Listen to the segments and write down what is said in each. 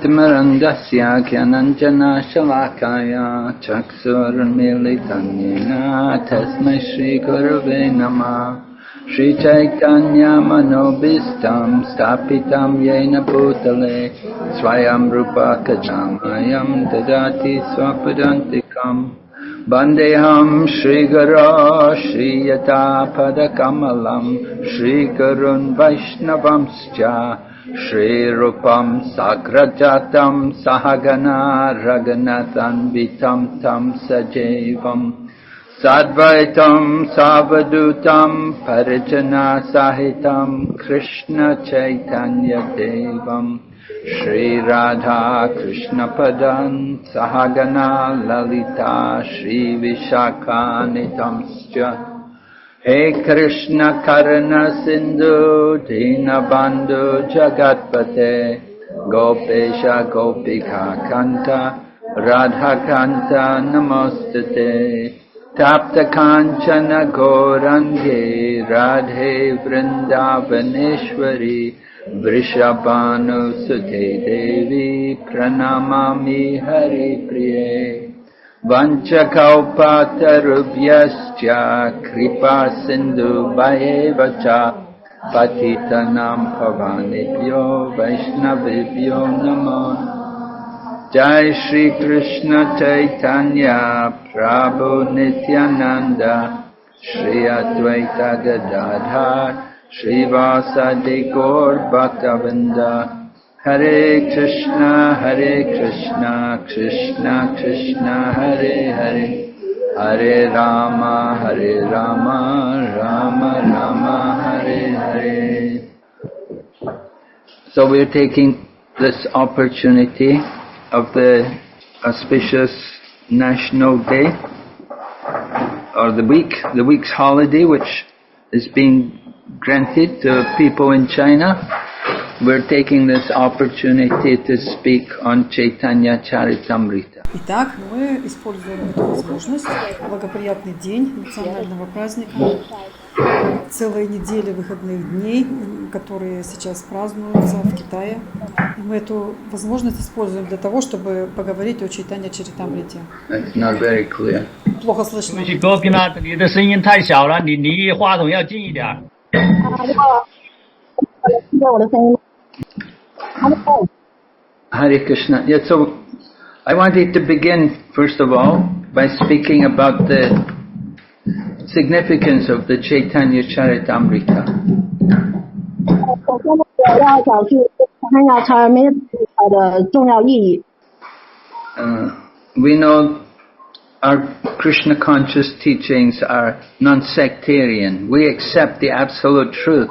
Timirandasya Gyananjana Shalakaya Chaksurmilitanyena Tasmai Shri Gurave Namah Shri Chaitanya Manobhistam Stapitam Yena Bhutale Swayam Rupa Kajamayam Dadati Swapadantikam Bandeham Shri Guru Shri Yata Padakamalam Shri Gurun Vaishnavamscha Shri Rupam Sagrajatam Sahagana Raghunathan Vitam Tam Sajevam Sadvaitam Savadutam Parijana Sahitam Krishna Chaitanya Devam Shri Radha Krishna Padan Sahagana Lalita Shri Vishakha Nitamscha He Krishna Karana Sindhu Dinabandhu Jagatpate Gopesha Gopika Kanta Radha Kanta Namostate Tapta Kanchana Gaurangi Radhe Vrindavaneshwari Vrishabhanu Sute Devi Pranamami Hari Priye Vanchakalpatarubhyascha Kripa Sindhu Bhayevacha Patitanam Pavanebhyo Vaishnavibhyo Namo Jai Shri Krishna Chaitanya Prabhu Nityananda Shri Advaita Gadadhar Shri Vasadi Gaur Bhaktavinda Hare Krishna, Krishna Krishna, Hare Hare, Hare Rama, Rama Rama, Hare Hare. So we are taking this opportunity of the auspicious National Day, or the week's holiday, which is being granted to people in China. We're taking this opportunity to speak on Чайтанья-чаритамрита. Итак, мы используем эту возможность, благоприятный день национального праздника, целые недели выходных дней, которые сейчас празднуются в Китае. И мы эту возможность используем для того, чтобы поговорить о Чайтанья-чаритамрите. It's not very clear. Плохо слышно. 你的声音太小了，你离话筒要近一点。Hare Krishna. Yeah, so I wanted to begin, first of all, by speaking about the significance of the Chaitanya-charitamrita. We know our Krishna conscious teachings are non-sectarian. We accept the absolute truth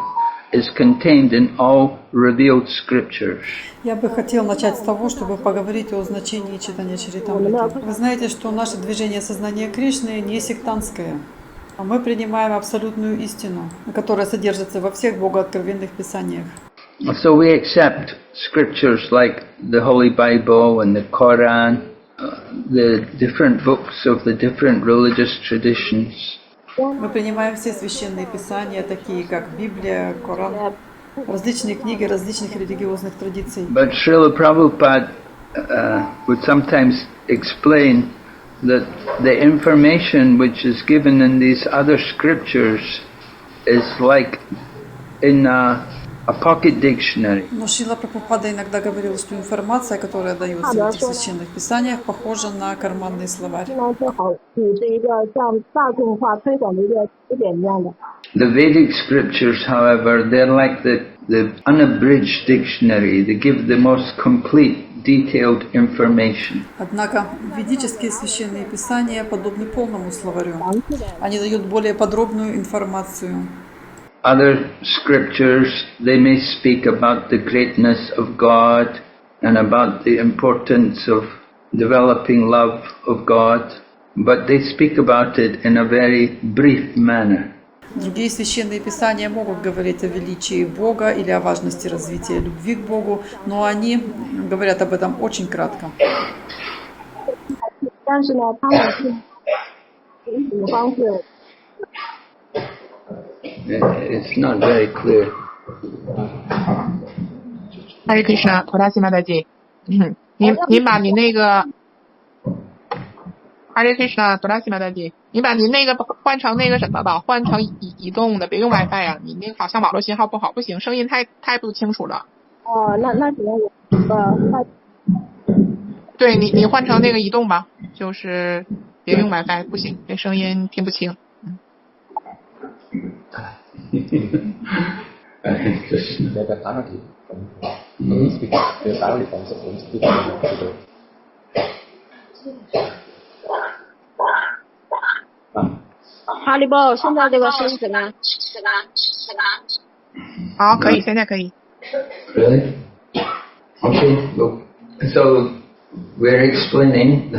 is contained in all revealed scriptures. Я бы хотел начать с того, чтобы поговорить о значении Чайтанья-чаритамриты. Вы знаете, что наше движение сознания Кришны не сектантское. Мы принимаем абсолютную истину, которая содержится во всех богооткровенных писаниях. So we accept scriptures like the Holy Bible and the Quran, the different books of the different religious traditions. Мы принимаем все священные писания, такие как Библия, Коран, различные книги различных религиозных традиций. But Srila Prabhupada would sometimes explain that the information which is given in these other scriptures is like in a pocket dictionary. Но Шрила Прабхупада иногда говорил, что информация, которая дается в этих священных писаниях, похожа на карманный словарь. The Vedic scriptures, however, they're like the unabridged dictionary. They give the most complete, detailed information. Однако ведические священные писания подобны полному словарю. Они дают более подробную информацию. Other scriptures, they may speak about the greatness of God and about the importance of developing love of God, but they speak about it in a very brief manner. Другие священные писания могут говорить о величии Бога или о важности развития любви к Богу, но они говорят об этом очень кратко. It's not very clear. Hare Krishna, Prasima Daji. 你把你那个Hare Krishna， 多拉西玛大姐，你把你那个换成那个什么吧，换成移动的，别用 WiFi 啊！你那个好像网络信号不好，不行，声音太不清楚了。哦，那只能我换。对你换成那个移动吧，就是别用 WiFi， 不行，这声音听不清。哈利波，现在这个声音怎么样？好，可以，现在可以。Really? Okay. Well, so we're explaining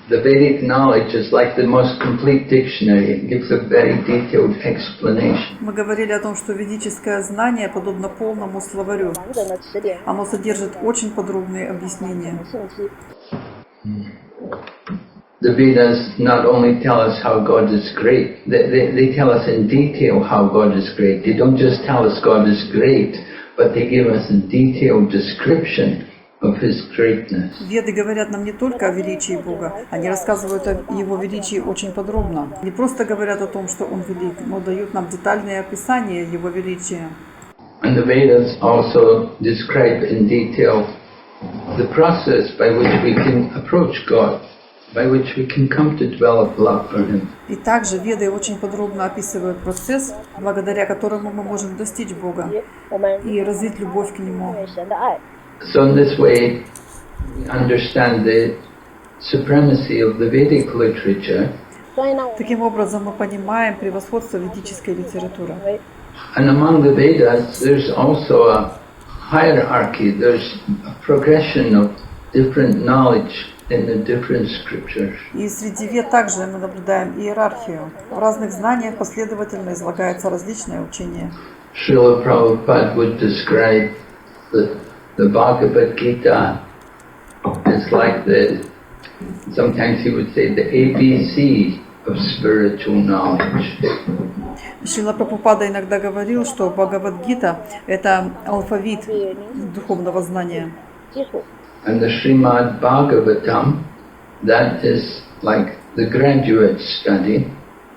the Vedic knowledge is like the most complete dictionary. It gives a very detailed explanation. Мы говорили о том, что ведическое знание подобно полному словарю. Оно содержит очень подробные объяснения. The Vedas not only tell us how God is great, they tell us in detail how God is great. They don't just tell us God is great, but they give us a detailed description of His greatness. Веды говорят нам не только о величии Бога, они рассказывают о Его величии очень подробно. Не просто говорят о том, что Он велик, но дают нам детальное описание Его величия. And the Vedas also describe in detail the process by which we can approach God, by which we can come to develop love for Him. И также Веды очень подробно описывают процесс, благодаря которому мы можем достичь Бога и развить любовь к Нему. So in this way, we understand the supremacy of the Vedic literature. Таким образом, мы понимаем превосходство ведической литературы. And among the Vedas, there's also a hierarchy. There's a progression of different knowledge in the different scriptures. И среди Вед также мы наблюдаем иерархию. В разных знаниях последовательно излагается различное учение. Srila Prabhupada would describe the Bhagavad Gita as like sometimes he would say the ABC of spiritual knowledge. Шрила Прабхупада иногда говорил, что Бхагавад-гита – это алфавит духовного знания. And the Srimad Bhagavatam, that is like the graduate study,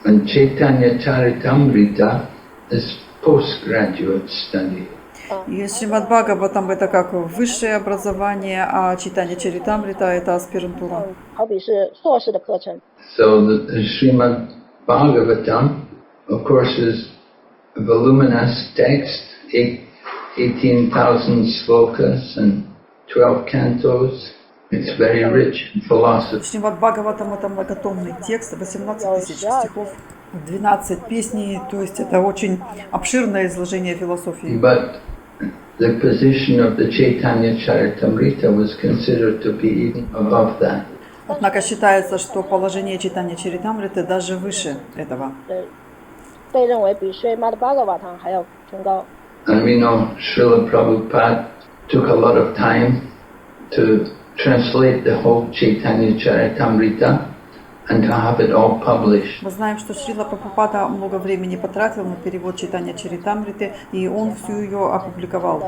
and Чайтанья-чаритамрита is postgraduate study. И Шримад Бхагаватам – это как высшее образование, а Чайтанья-чаритамрита – это аспирантура. So the Srimad Bhagavatam, of course, is a voluminous text, 18,000 slokas and 12 cantos. It's very rich in philosophy. Шримад Бхагаватам – это многотомный текст, 18 тысяч стихов, 12 песней, то есть это очень обширное изложение философии. But the position of the Чайтанья-чаритамрита was considered to be even above that. Однако считается, что положение Чайтанья-чаритамриты даже выше этого. And we know Srila Prabhupada took a lot of time to translate the whole Чайтанья-чаритамрита and to have it all published. Мы знаем, что Шрила Прабхупада много времени потратил на перевод Чайтанья-чаритамриты, и он всю ее опубликовал.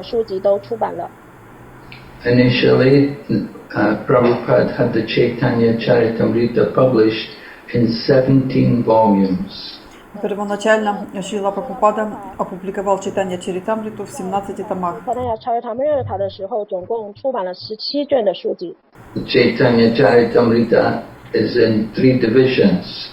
Initially, Prabhupada had the Чайтанья-чаритамрита published in 17 volumes. Первоначально Шрила Прабхупада опубликовал Чайтанья-чаритамриту в 17 томах. The Чайтанья-чаритамрита is in 3 divisions: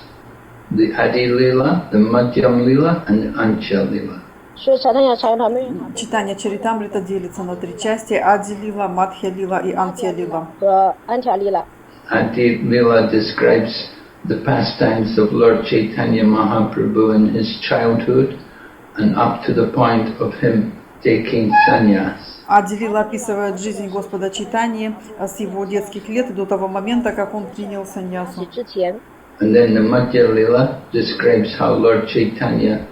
the Adi-lila, the Mадхья-лила, and the Antya-lila. Чайтанья-чаритамрита делится на 3 части: Ади-лила, Мадхья-лила и Антья-лила. Adi-lila describes the pastimes of Lord Chaitanya Mahaprabhu in his childhood and up to the point of him taking sannyas. Ади-лила описывает жизнь Господа Чайтаньи с его детских лет до того момента, как он принял саньясу. And then the Mадхья-lila describes how Lord Chaitanya,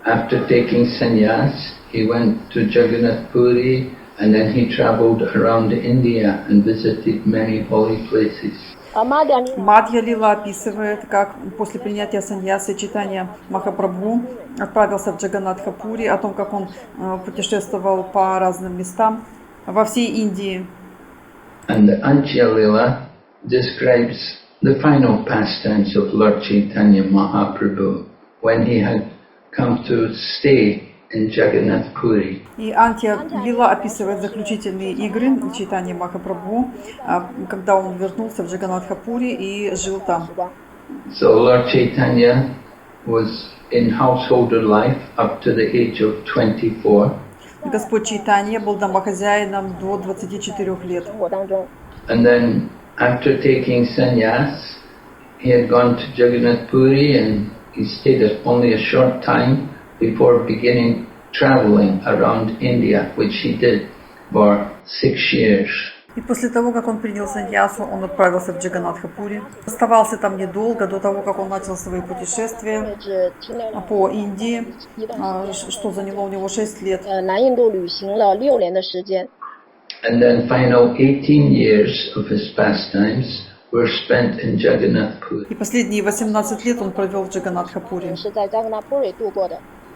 after taking sannyas, he went to Jagannath Puri and then he travelled around India and visited many holy places. Мадхья-лила описывает, как после принятия саньясы Чайтанья Махапрабху отправился в Джаганнатха-пури, о том, как он путешествовал по разным местам во всей Индии And the Madhья-lила describes the final pastimes of Lord Chaitanya Mahaprabhu when he had come to stay in Jagannath Puri. И Мадхья-лила описывает заключительные игры Чайтаньи Махапрабху, когда он вернулся в Джаганнатхапури и жил там. So Lord Chaitanya was in householder life up to the age of 24. Господь Чайтанья был домохозяином до 24 лет. And then after taking sannyas, he had gone to Jagannath Puri and he stayed only a short time before beginning traveling around India, which he did for 6 years. И после того, как он принял саньясу, он отправился в Джаганнатхапури. Оставался там недолго, до того, как он начал свои путешествия по Индии, что заняло у него 6 лет. And then final 18 years of his pastimes were spent in Jagannath Puri. И последние 18 лет он провел в Джаганнатхапури.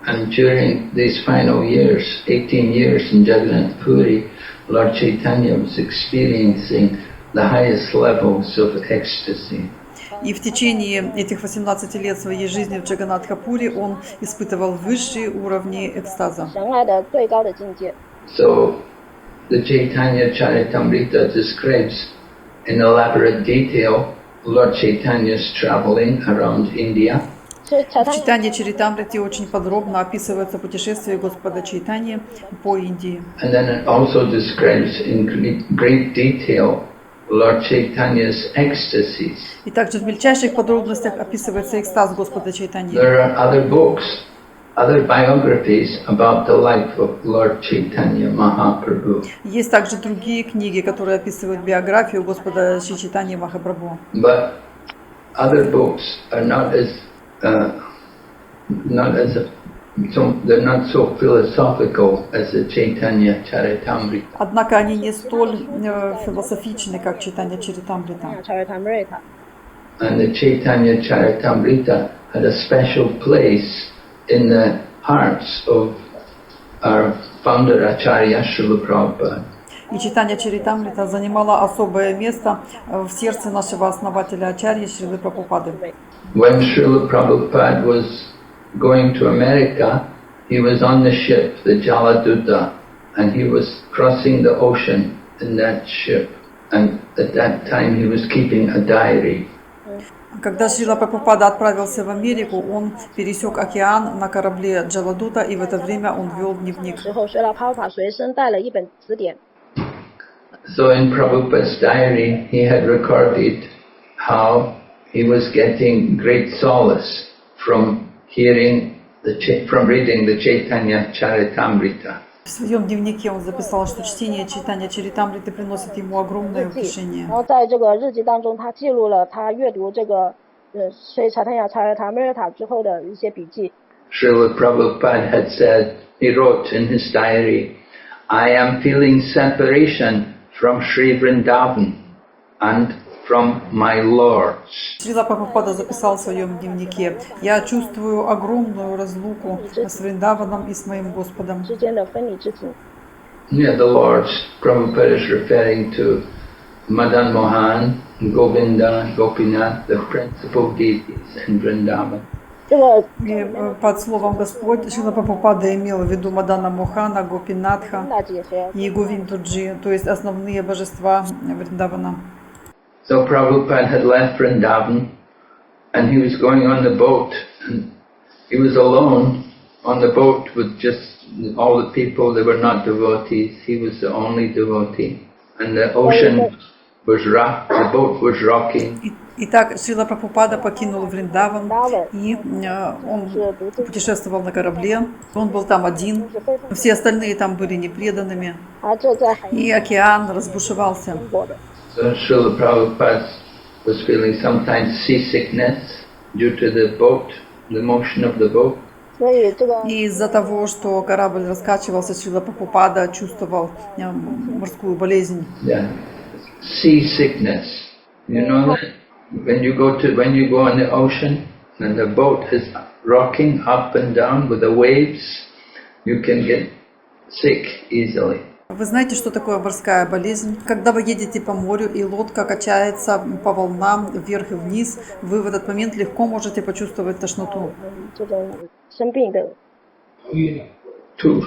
And during these final years, 18 years in Jagannath Puri, Lord Chaitanya was experiencing the highest levels of ecstasy. И в течение этих 18 лет своей жизни в Джаганнатхапури он испытывал высшие уровни экстаза. So the Chайтанья-чаритамрита describes in elaborate detail Lord Chaitanya's traveling around India. В Чайтанья-чаритамрите очень подробно описывается путешествие Господа Чайтаньи по Индии. And then it also describes in great detail Lord Chaitanya's ecstasies. И также в мельчайших подробностях описывается экстаз Господа Чайтаньи. There are other books, other biographies about the life of Lord Chaitanya Mahaprabhu. Есть также другие книги, которые описывают биографию Господа Шри Чайтаньи Махапрабху. But other books are they're not so philosophical as the Chайтанья-чаритамрита. Однако они не столь философичны, как Чайтанья-чаритамрита. And the Chайтанья-чаритамрита had a special place in the hearts of our founder Acharya Srila Prabhupada. И Чайтанья-чаритамрита занимала особое место в сердце нашего основателя Ачарьи Шрилы Прабхупады. When Srila Prabhupada was going to America, he was on the ship, the Jaladuta, and he was crossing the ocean in that ship. And at that time he was keeping a diary. Когда Шрила Прабхупада отправился в Америку, он пересек океан на корабле Джаладута, и в это время он вел дневник. So in Prabhupada's diary, he had recorded how he was getting great solace from reading the Chайтанья-чаритамрита. В своем дневнике он записал, что чтение Чайтанья-чаритамриты приносит ему огромное утешение. Srila Prabhupada had said, he wrote in his diary, I am feeling separation from Sri Vrindavan and from my lords. Шрила Прабхупада записал в своем дневнике: «Я чувствую огромную разлуку с Вриндаваном и с моим Господом». Yeah, the lords, Prabhupada is referring to Madan Mohan, Govinda, Gopinath, the principal deities in Vrindavan. И под словом Господь Шрила Прабхупада имел в виду Мадана Мохана, Гопинатха и Говинду-джи, то есть основные божества Вриндавана. So Prabhupada had left Vrindavan and he was going on the boat, and he was alone on the boat with just all the people. They were not devotees. He was the only devotee. And the ocean was rocked, the boat was rocking. Итак, Шрила Прабхупада покинул Вриндаван, и он путешествовал на корабле. Он был там один, все остальные там были непреданными, и океан разбушевался. So Srila Prabhupada was feeling sometimes seasickness due to the boat, the motion of the boat. И из-за того, что корабль раскачивался, Шрила Прабхупада чувствовал морскую болезнь. Yeah, seasickness. You know that when you go on the ocean and the boat is rocking up and down with the waves, you can get sick easily. Вы знаете, что такое морская болезнь? Когда вы едете по морю и лодка качается по волнам вверх и вниз, вы в этот момент легко можете почувствовать тошноту. 这种生病的 Two.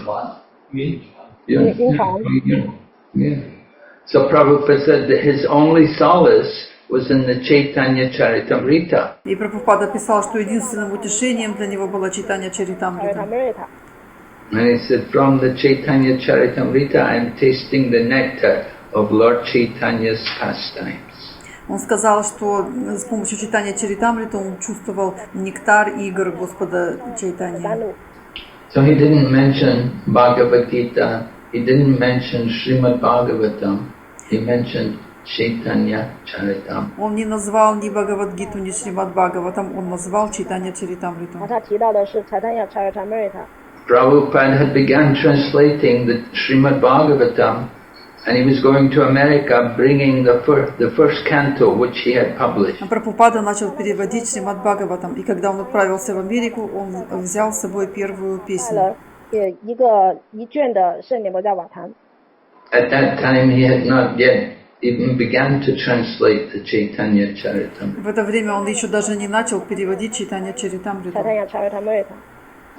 晕 Yeah. 晕船。 Yeah. So Prabhupada said that his only solace was in the Chайтанья-чаритамрита. И Прабхупада писал, что единственным утешением для него была Чайтанья-чаритамрита. Чайтанья-чаритамрита. And he said, from the Chайтанья-чаритамрита I am tasting the nectar of Lord Chaitanya's pastimes. Он сказал, что с помощью Чайтанья-чаритамриты он чувствовал нектар игр Господа Чайтаньи. So he didn't mention Bhagavad Gita, he didn't mention Srimad Bhagavatam, he mentioned Чайтанья-чаритам. Он не назвал ни Бхагавад-гиту, ни Шримад Бхагаватам, он назвал Чайтанья-чаритамриту. 他提到的是 Чайтанья-чаритамрита. Prabhupada had begun translating the Srimad Bhagavatam and he was going to America bringing the first canto which he had published. Прабхупада начал переводить Шримад Бхагаватам, и когда он отправился в Америку, он взял с собой первую песню. 一卷的圣典博加瓦坛。 At that time he had not yet even begun to translate the Chайтанья-чаритамrita. В это время он еще даже не начал переводить Чайтанья-чаритамриту. Чайтанья-чаритамрита.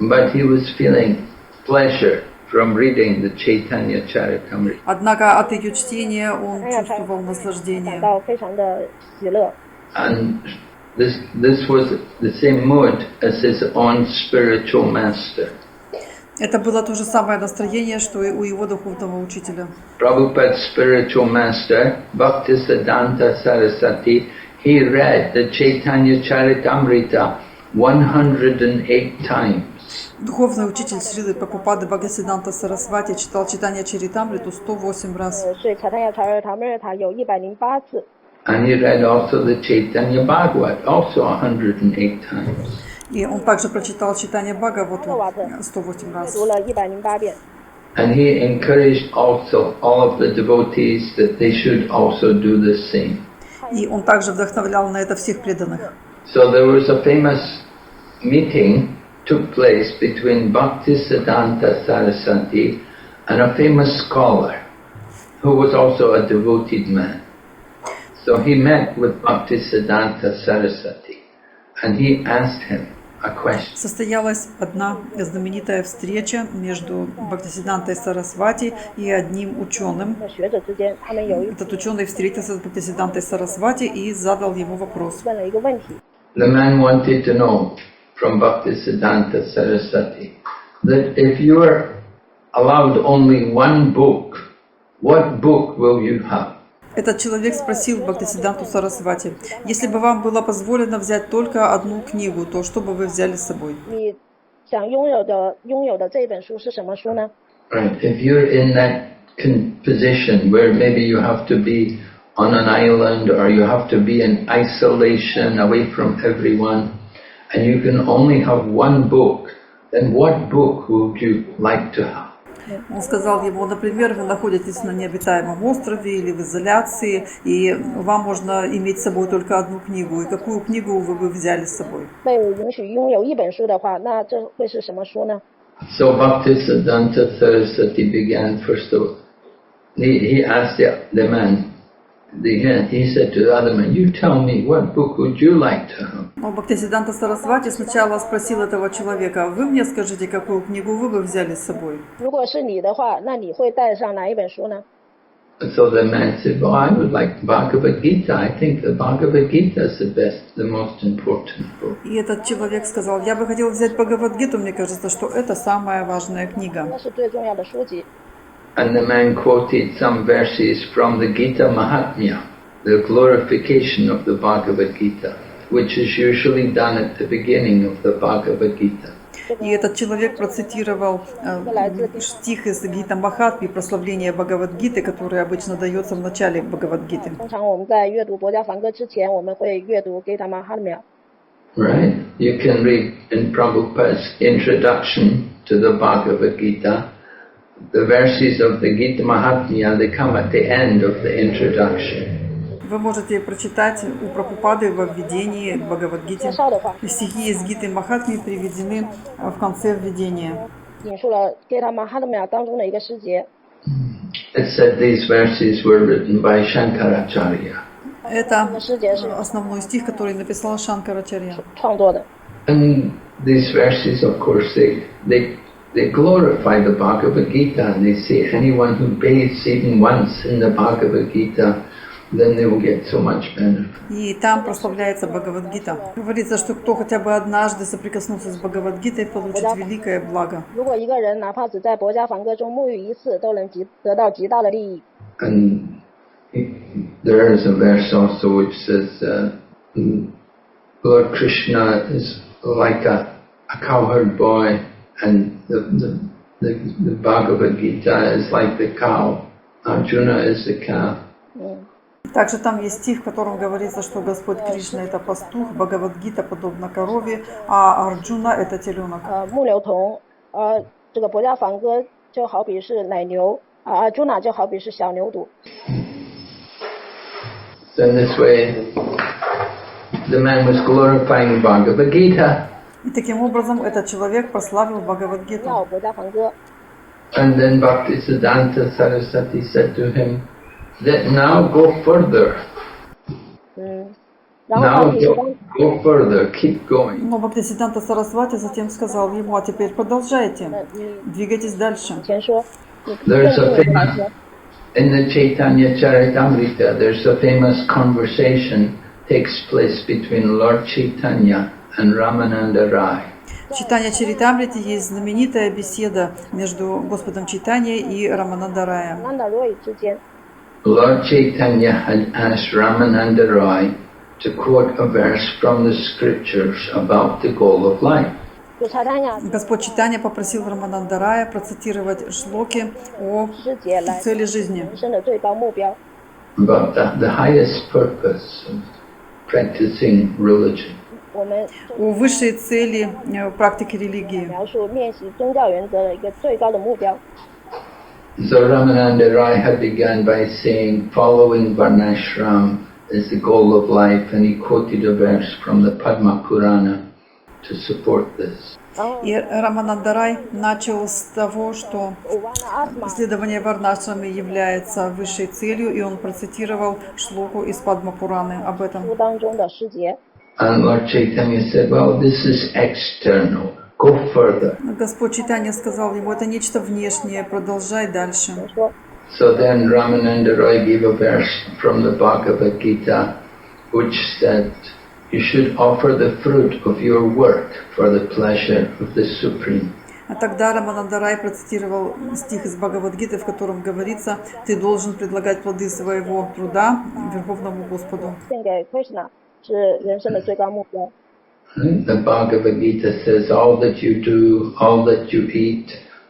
But he was feeling pleasure from reading the Chайтанья-чаритамrita. Однако от ее чтения он чувствовал наслаждение. 感到非常的喜乐。 And this was the same mood as his own spiritual master. Это было то же самое настроение, что и у его духовного учителя. Prabhupada's spiritual master, Bhaktisiddhanta Saraswati, he read the Chайтанья-чаритамрита 108 times. Духовный учитель Шрилы Прабхупады Бхактисиддханта Сарасвати читал Чайтанья-чаритамриту 108 раз. 所以 Чайтанья-чаритамрита 有108次。 And he read also the Chaitanya Bhagavat, also 108 times. И он также прочитал Чайтанья Бхагавату 108 раз. 读了108遍。 And he encouraged also all of the devotees that they should also do the same. И он также вдохновлял на это всех преданных. So there was a famous meeting took place between Bhaktisiddhanta Saraswati and a famous scholar who was also a devoted man. So he met with Bhaktisiddhanta Saraswati and he asked him a question. Состоялась одна знаменитая встреча между Бхактисиддхантой Сарасвати и одним ученым. 学者之间，他们有 Этот ученый встретился с Бхактисиддхантой Сарасвати и задал ему вопрос. 问了一个问题。 The man wanted to know from Bhaktisiddhanta Saraswati that if you are allowed only one book, what book will you have? Этот человек спросил Бхактисиддханту Сарасвати: если бы вам было позволено взять только одну книгу, то что бы вы взяли с собой? 你想拥有的这本书是什么书呢？ Right. If you're in that position where maybe you have to be on an island or you have to be in isolation away from everyone and you can only have one book, then what book would you like to have? Он сказал ему: например, вы находитесь на необитаемом острове или в изоляции, и вам можно иметь с собой только одну книгу. И какую книгу вы бы взяли с собой? 被允许拥有一本书的话，那这会是什么书呢？ So Bhaktisiddhanta Saraswati began first of all. He asked the man, he said to the other man, you tell me, what book would you like to have? Бхактисиддханта Сарасвати сначала спросил этого человека: вы мне скажите, какую книгу вы бы взяли с собой? 如果是你的话，那你会带上哪一本书呢？ So the man said, well, I would like Bhagavad Gita. I think the Bhagavad Gita is the best, the most important book. И этот человек сказал: я бы хотел взять Бхагавад-гиту, мне кажется, что это самая важная книга. 那是最重要的书籍。 And the man quoted some verses from the Gita Mahatmya, the glorification of the Bhagavad Gita, which is usually done at the beginning of the Bhagavad Gita. И этот человек процитировал стих из Гита Махатмы, прославление Бхагавад-гиты, который обычно дается в начале Бхагавад-гиты. 通常我们在阅读《博家梵歌》之前，我们会阅读《Gita Mahatmya》。 Right? You can read in Prabhupada's introduction to the Bhagavad Gita, the verses of the Gita Mahatmya, they come at the end of the introduction. Вы можете прочитать у Прабхупады во введении к Бхагавад-гите. 介绍的话， Стихи из Гиты Махатмы приведены в конце введения. 引述了《Gita Mahatmya》当中的一个诗节。It said these verses were written by Shankaracharya. Это основной стих, который написал Шанкарачарья. 创作的。 And these verses, of course, they glorify the Bhagavad Gita, and they say anyone who bathes even once in the Bhagavad Gita, then they will get so much benefit. И там прославляется Бхагавад-гита. Говорится, что кто хотя бы однажды соприкоснулся с Бхагавад-гитой, получит великое благо. 如果一个人哪怕只在薄伽梵歌中沐浴一次，都能得到极大的利益。 And there is a verse also which says, Lord Krishna is like a cowherd boy, and the Bhagavad Gita is like the cow. Arjuna is the calf. Также там есть стих, в котором говорится, что Господь Кришна это пастух, Бхагавад-гита подобно корове, а Арджуна это теленок. 木牛童，这个薄伽梵歌就好比是奶牛，朱娜就好比是小牛犊。 So in this way, the man was glorifying Bhagavad Gita. И таким образом этот человек прославил Бхагавад-гиту. 要薄伽梵歌。 And then Bhaktisiddhanta Saraswati said to him, that now go further. 然后 Now 到第三， go further, keep going. Но Бхактисиддханта Сарасвати затем сказал ему: а теперь продолжайте, двигайтесь дальше. 前说，你 There's a 更进一步来 famous, 说， in the Chайтanьa-charitamrita, there's a famous conversation takes place between Lord Chaitanya and Ramananda Rai. В Чайтанья-чаритамрите есть знаменитая беседа между Господом Чайтаньей и Рамананда Раем. 南达罗语之间， Lord Chaitanya had asked Ramananda Rai to quote a verse from the scriptures about the goal of life. 就查丹呀 Господь Чайтанья попросил Рамананда Рая процитировать шлоки о 师节来 цели жизни, 人生的最高目标， About the highest purpose of practicing religion. 我们 о высшей цели практики религии. 描述练习宗教原则的一个最高的目标。 So Ramananda Rai had begun by saying, following Varnashram is the goal of life, and he quoted a verse from the Padma Purana to support this. 然后 И Рамананда Рай начал с того, что 五弯的阿斯玛 следование варнашраме является высшей целью, и он процитировал шлоку из Падма Пураны об этом. 书当中的诗节， And Lord Chaitanya said, well, this is external. Go further. Господь Чайтанья сказал ему: это нечто внешнее, продолжай дальше. 说 So then Ramananda Rai gave a verse from the Bhagavad Gita which said, you should offer the fruit of your work for the pleasure of the Supreme. А тогда Рамананда Рай процитировал стих из Бхагавад-гиты, в котором говорится: ты должен предлагать плоды своего труда Верховному Господу. 献给 Krishna 是人生的最高目标。 The Bhagavad Gita says, all that you do, all that you eat,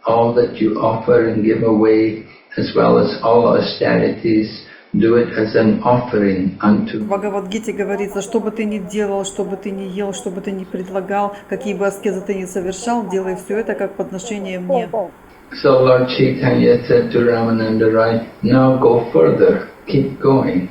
all that you offer and give away, as well as all austerities, do it as an offering unto. В Бхагавад-гите говорится: что бы ты ни делал, что бы ты ни ел, что бы ты ни предлагал, какие бы аскезы ты ни совершал, делай все это как подношение мне. 供奉 So Lord Chaitanya said to Ramananda Rai, now go further, keep going.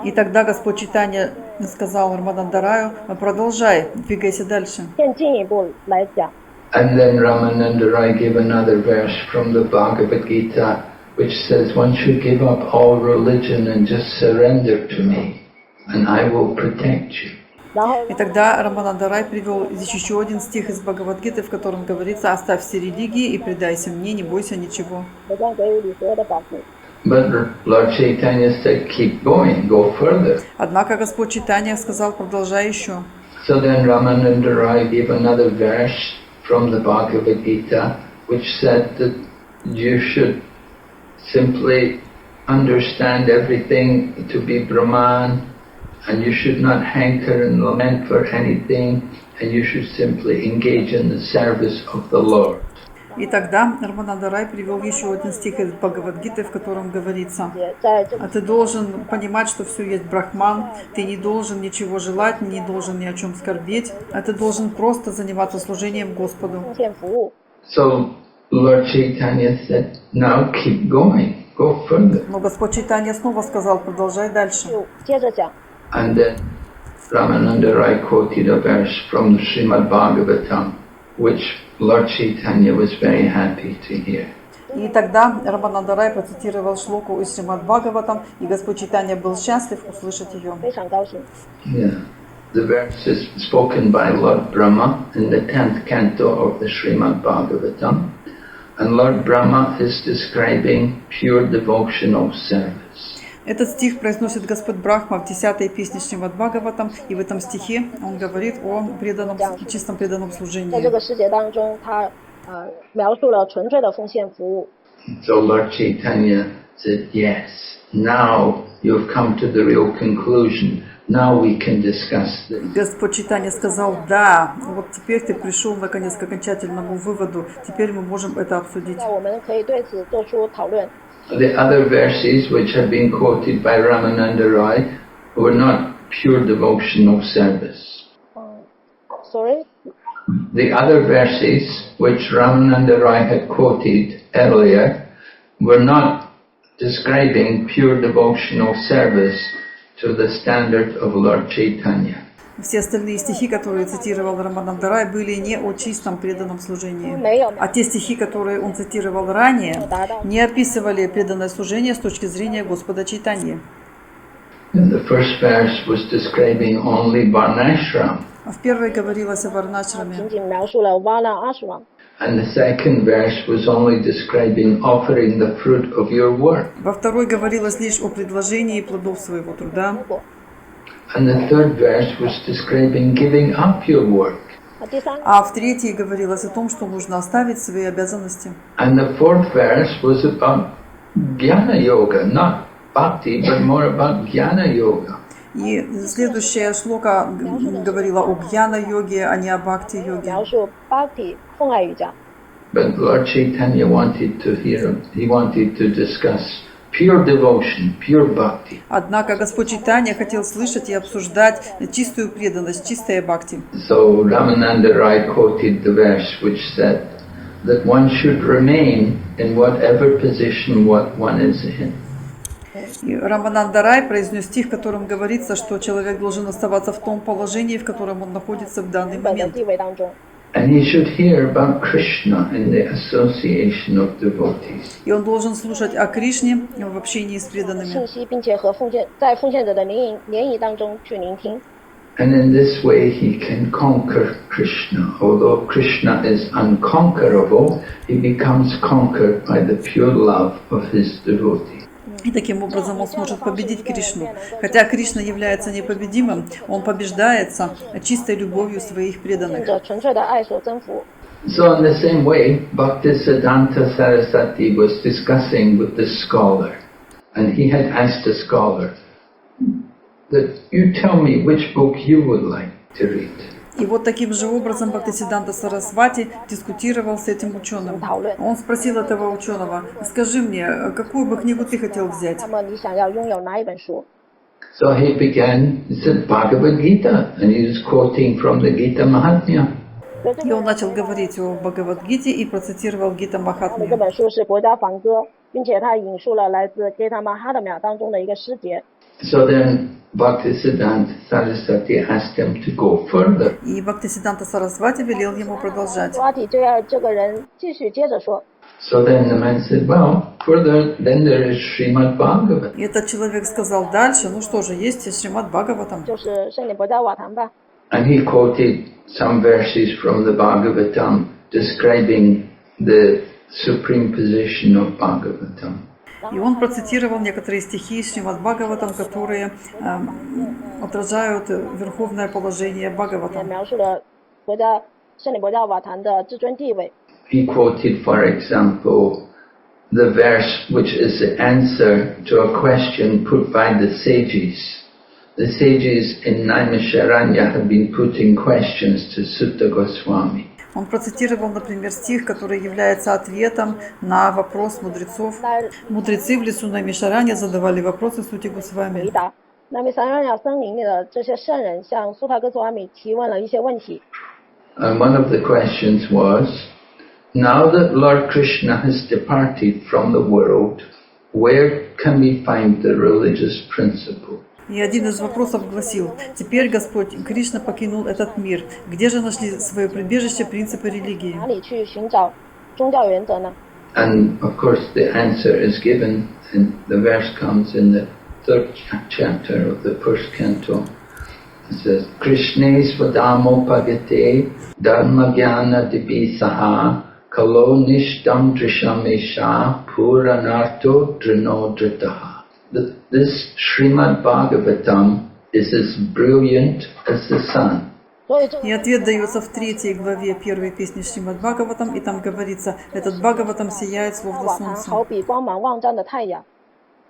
И тогда Господь Чайтанья сказал Рамананда Раю: продолжай, двигайся дальше. 更进一步来讲， And then Ramananda Rai gave another verse from the Bhagavad Gita which says one should give up all religion and just surrender to me and I will protect you. 然后 И тогда Рамананда Рай привел еще один стих из Бхагавад-гиты, в котором говорится: оставь все религии и предайся мне, не бойся ничего. 我将给予你所有的保护。 But Lord Chaitanya said, keep going, go further. Однако Господь Чайтанья сказал: продолжай еще. So then Ramananda Rai gave another verse from the Bhagavad Gita which said that you should simply understand everything to be Brahman, and you should not hanker and lament for anything, and you should simply engage in the service of the Lord. И тогда Рамананда Рай привел еще один стих из Бхагавад-гиты, в котором говорится: 在这 а ты должен понимать, что все есть Брахман, ты не должен ничего желать, не должен ни о чем скорбеть, а ты должен просто заниматься служением Господу. 奉献服务， So Lord Chaitanya said, now keep going, go further. Но Господь Чайтанья снова сказал: продолжай дальше. 就接着讲， And then Ramananda Rai quoted a verse from the Srimad Bhagavatam which Lord Chaitanya was very happy to hear. И тогда Рамананда Рай процитировал шлоку из Шримад Бхагаватам, и Господь Чайтанья был счастлив услышать ее. 非常高兴。 Yeah. The verse is spoken by Lord Brahma in the 10th canto of the Srimad Bhagavatam. And Lord Brahma is describing pure devotional service. Этот стих произносит Господь Брахма в 10-й песне Шримад Бхагаватам, и в этом стихе он говорит о преданном, чистом преданном 在这 служении. 个世界当中，他描述了纯粹的奉献服务。 So Lord Chaitanya said, yes, now you've come to the real conclusion. Now we can discuss this. Господь Чайтанья сказал: да, вот теперь ты пришел наконец к окончательному выводу, теперь мы можем это обсудить. 那我们可以对此做出讨论。 The other verses which have been quoted by Ramananda Roy were not pure devotional service. Sorry. The other verses which Ramananda Roy had quoted earlier were not describing pure devotional service to the standard of Lord Chaitanya. Все остальные стихи, которые цитировал Рамананда Рай, были не о чистом преданном служении. А те стихи, которые он цитировал ранее, не описывали преданное служение с точки зрения Господа Чайтаньи. And the first verse was describing only Varnashram. В первой говорилось о Варнашраме. 仅仅描述了 Vana Ashram。 And the second verse was only describing offering the fruit of your work. Во второй говорилось лишь о предложении плодов своего труда. And the third verse was describing giving up your work. 第三， А в третьей говорилось о том, что нужно оставить свои обязанности. And the fourth verse was about Jnana Yoga, not Bhakti, but more about Jnana Yoga. И следующая шлока говорила о гьяна-йоге, а не о бхакти-йоге. 描述 Bhakti 奉爱瑜伽。 But Lord Chaitanya wanted to discuss pure devotion, pure bhakti. Однако Господь Чайтанья хотел слышать и обсуждать чистую преданность, чистое бхакти. So Ramananda Rai quoted the verse which said that one should remain in whatever position what one is in. И Рамананда Рай произнес стих, в котором говорится, что человек должен оставаться в том положении, в котором он находится в данный 本的 момент. 地位当中。 And he should hear about Krishna in the association of devotees. И он должен слушать о Кришне в общении с преданными. 信息，并且和在奉献者的联谊当中去聆听。 And in this way he can conquer Krishna. Although Krishna is unconquerable, he becomes conquered by the pure love of his devotee. И таким образом он сможет победить Кришну. Хотя Кришна является непобедимым, он побеждается чистой любовью своих 信 преданных. 者纯粹的爱所征服。 So in the same way, Bhaktisiddhanta Saraswati was discussing with the scholar, and he had asked a scholar that you tell me which book you would like to read. И вот таким же образом Бхактисиддханта Сарасвати дискутировал с этим ученым. Он спросил этого ученого: скажи мне, какую бы книгу ты хотел взять? 那么你想要拥有哪一本书？ So he said Bhagavad Gita, and he was quoting from the Gita Mahatmya. И он начал говорить о Бхагавад-гите и процитировал Гита 这 Махатмию. 本书是《国家梵歌》，并且他引述了来自《Gita Mahatmya》当中的一个诗节。 So then Bhaktisiddhanta Saraswati asked him to go further. И Бхактисиддханта Сарасвати велел ему продолжать. 瓦体就要这个人继续接着说。 So then the man said, well, further, then there is Srimad Bhagavatam. И этот человек сказал дальше: ну что же, есть Шримад Бхагаватам. 就是圣典博伽瓦坛吧。 And he quoted some verses from the Bhagavatam describing the supreme position of Bhagavatam. И он процитировал некоторые стихи из Шримад Бхагаватам, которые отражают верховное положение 也 Бхагаватам. 描述了圣典博伽瓦坛的至尊地位。 He quoted, for example, the verse which is the answer to a question put by the sages. The sages in Naimisharanya have been putting questions to Sutta Goswami. Он процитировал, например, стих, который является ответом на вопрос мудрецов. Мудрецы в лесу Наймишаране задавали вопросы Сути 回 Госвами. 答。那么三亚森林里的这些圣人向苏塔格佐阿米提问了一些问题。 And one of the questions was, now that Lord Krishna has departed from the world, where can we find the religious principle? И один из вопросов гласил: теперь Господь Кришна покинул этот мир. Где же нашли свое прибежище принципы религии? 哪里去寻找宗教原则呢？ And of course the answer is given, and the verse comes in the 3rd chapter of the 1st canto. It says, Krishne svadamo pagate dharma jnana dibisaha kalo nishdam drishamesha puranarto drinodritaha. This Srimad Bhagavatam is as brilliant as the sun. И ответ дается в 3 главе 1 песни Шримад Бхагаватам, и там говорится, этот Бхагаватам сияет словно солнце.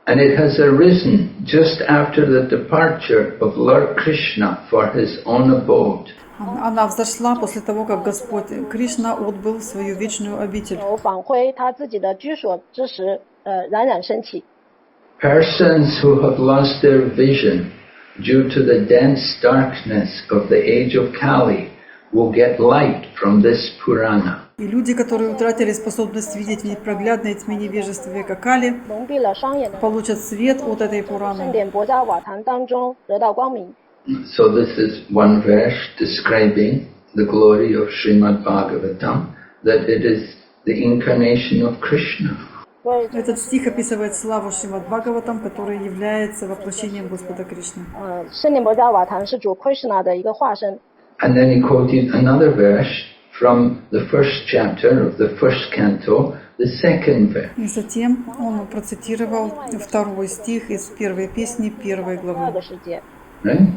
And it has arisen just after the departure of Lord Krishna for his own abode. Она взошла после того, как Господь Кришна отбыл свою вечную обитель. Persons who have lost their vision due to the dense darkness of the age of Kali will get light from this Purana. И люди, которые утратили способность видеть в непроглядной тьме невежества века Кали, получат свет от этой Пураны. So this is one verse describing the glory of Srimad Bhagavatam, that it is the incarnation of Krishna. Этот стих описывает славу Шримад Бхагаватам, который является воплощением Господа Кришны. And then he quoted another verse from the 1st chapter of the 1st canto, the 2nd verse. И затем он процитировал 2 стих из 1 песни 1 главы.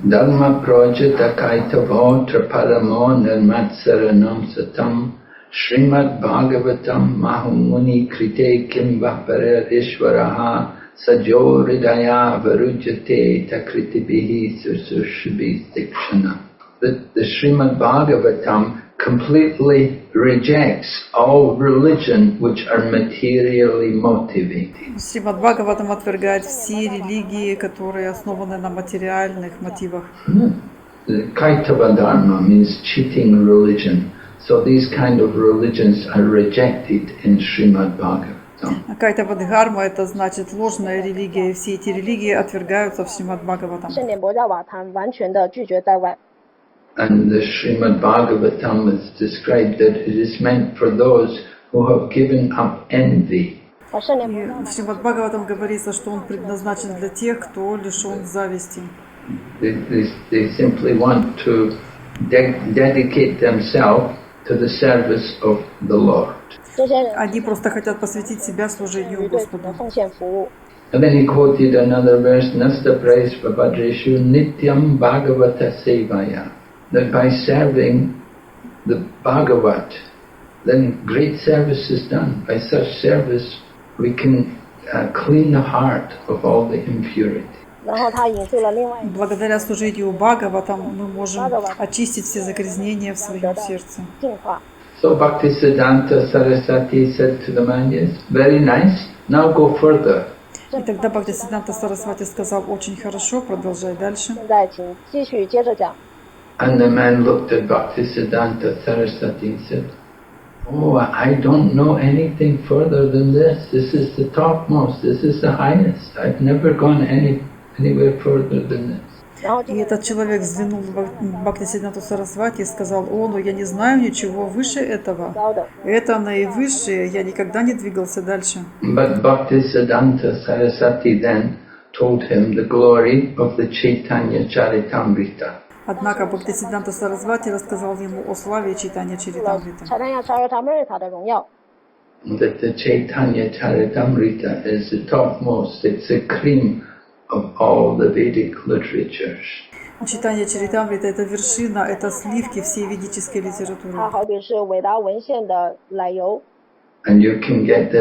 Dharma projata kaitavo traparamo nirmatsaranam satam Srimad Bhagavatam Mahumuni Krite Kimva Parer Ishvaraha Sajo Ridaya Varujate Takritibihi Susushabhi Dikshana. The Srimad Bhagavatam completely rejects all religion which are materially motivated. Шримад Бхагаватам отвергает все религии, которые основаны на материальных мотивах. Kaitava Dharma means cheating religion. So these kind of religions are rejected in Srimad Bhagavatam. Кайтава Дхарма — это значит ложная религия, и все эти религии отвергаются в Шримад Бхагаватам. And the Srimad Bhagavatam is described that it is meant for those who have given up envy. И в Шримад Бхагаватам говорится, что он предназначен для тех, кто лишен зависти. They simply want to dedicate themselves to the service of the Lord. Они просто хотят посвятить себя служению Господу. And then he quoted another verse, Nasta praise Vabhadreshu Nityam Bhagavata Sevaya. That by serving the Bhagavat, then great service is done. By such service, we can clean the heart of all the impurity. Благодаря служению Бхагаватам мы можем очистить все загрязнения в своем сердце. So Bhaktisiddhanta Saraswati said to the man, yes, very nice, now go further. И тогда Бхактисиддханта Сарасвати сказал, очень хорошо, продолжай дальше. And the man looked at Bhaktisiddhanta Saraswati and said, oh, I don't know anything further than this. This is the topmost, this is the highest. I've never gone anywhere further than this. И этот человек взглянул в Бхактисиддханту Сарасвати и сказал, о, но я не знаю ничего выше этого. Это наивысшее, я никогда не двигался дальше. But Bhaktisiddhanta Saraswati then told him the glory of the Чайтанья-чаритамрита. Однако Бхактисиддханта Сарасвати рассказал ему о славе Чайтанья-чаритамриты. That the Чайтанья-чаритамрита is the topmost, it's the cream of all the Vedic literatures. Чайтанья-чаритамрита — это вершина, это сливки всей ведической литературы. And you can get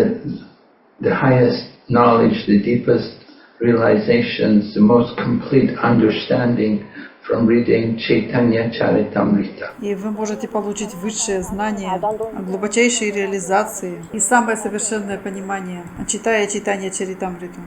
the highest knowledge, the deepest realizations, the most complete understanding from reading Чайтанья-чаритамрита. И вы можете получить высшее знание, глубочайшие реализации и самое совершенное понимание, читая Чайтанья-чаритамриту.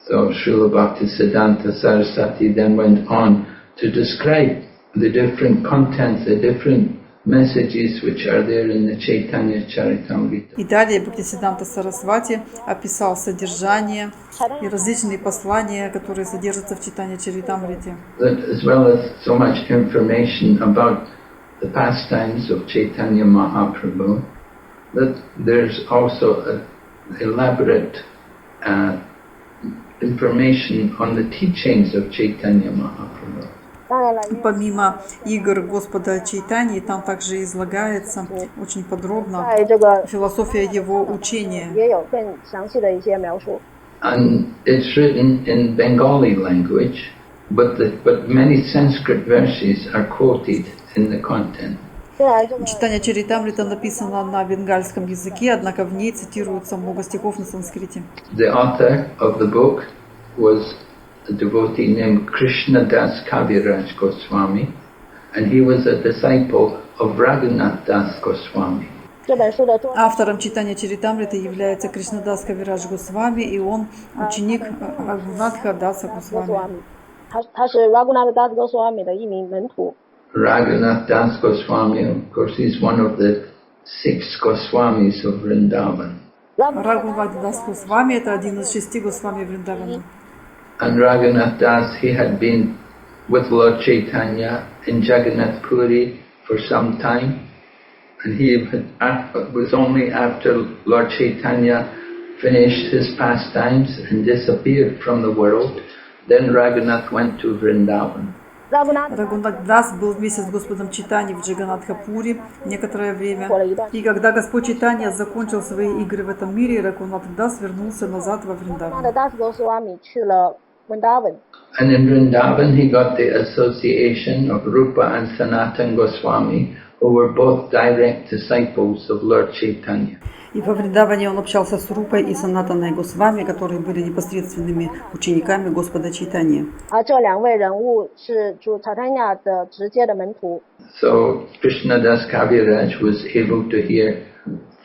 So Srila Bhaktisiddhanta Saraswati then went on to describe the different contents, the different messages which are there in the Чайтанья-чаритамрита. И далее Бхактисиддханта Сарасвати описал содержание и различные послания, которые содержатся в Чайтанья-чаритамрите. As well as so much information about the pastimes of Chaitanya Mahaprabhu, that there's also elaborate information on the teachings of Chaitanya Mahaprabhu. Помимо игр Господа Чайтаньи, там также излагается очень подробно философия его учения. And it's written in Bengali language, but many Sanskrit verses are quoted in the content. Чайтанья-чаритамрита написана на бенгальском языке, однако в ней цитируется много стихов на санскрите. The author of the book was a devotee named Krishna Das Kaviraj Goswami, and he was a disciple of Raghunath Das Goswami. Автором Чайтанья-чаритамриты является Кришнадас Кавирадж Госвами, и он ученик Рагунатха Даса Госвами. Raghunath Das Goswami, of course, is one of the 6 Goswamis of Vrindavan. Рагунатх Дас Госвами — это один из 6 Госвами Вриндавана. And Raghunath Das, he had been with Lord Chaitanya in Jagannath Puri for some time, and it was only after Lord Chaitanya finished his pastimes and disappeared from the world, then Raghunath went to Vrindavan. Рагунатх Дас был вместе с Господом Чайтаньей в Джаганнатхапуре некоторое время, и когда Господь Чайтанья закончил свои игры в этом мире, Рагунатх Дас вернулся назад во Вриндаван. And in Vrindavan he got the association of Rupa and Sanatan Goswami, who were both direct disciples of Lord Chaitanya. И во Вриндаване он общался с Рупой и Санатаной Госвами, которые были непосредственными учениками Господа Чайтаньи. So Krishnadas Kaviraj was able to hear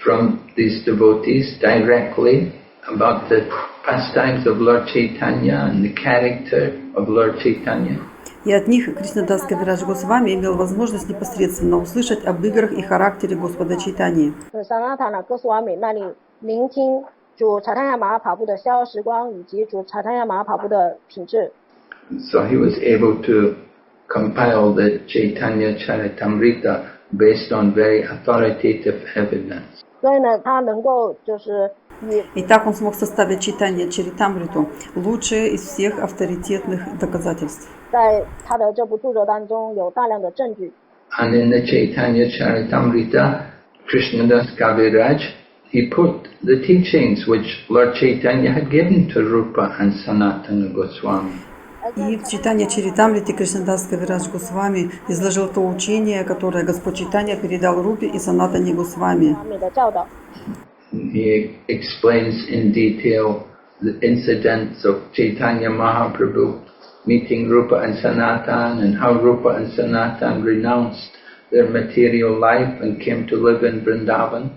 from these devotees directly about the pastimes of Lord Chaitanya and the character of Lord Chaitanya. И от них Кришнадас Кавирадж Госвами имел возможность непосредственно услышать об играх и характере Господа Чайтаньи. So he was able to compile the Chайтанья-чаритамрита based on very authoritative evidence. И так он смог составить Чайтанья-чаритамриту, лучшее из всех авторитетных доказательств. And in the Chайтанья-чаритамрита, Krishnadas Kaviraj, he put the teachings which Lord Chaitanya had given to Rupa and Sanatana Goswami. И в Чайтанья-чаритамрите Кришнадас Кавирадж Госвами изложил то учение, которое Господь Чайтанья передал Рупе и Санатане Госвами. He explains in detail the incidents of Chaitanya Mahaprabhu meeting Rupa and Sanatan, and how Rupa and Sanatan renounced their material life and came to live in Vrindavan.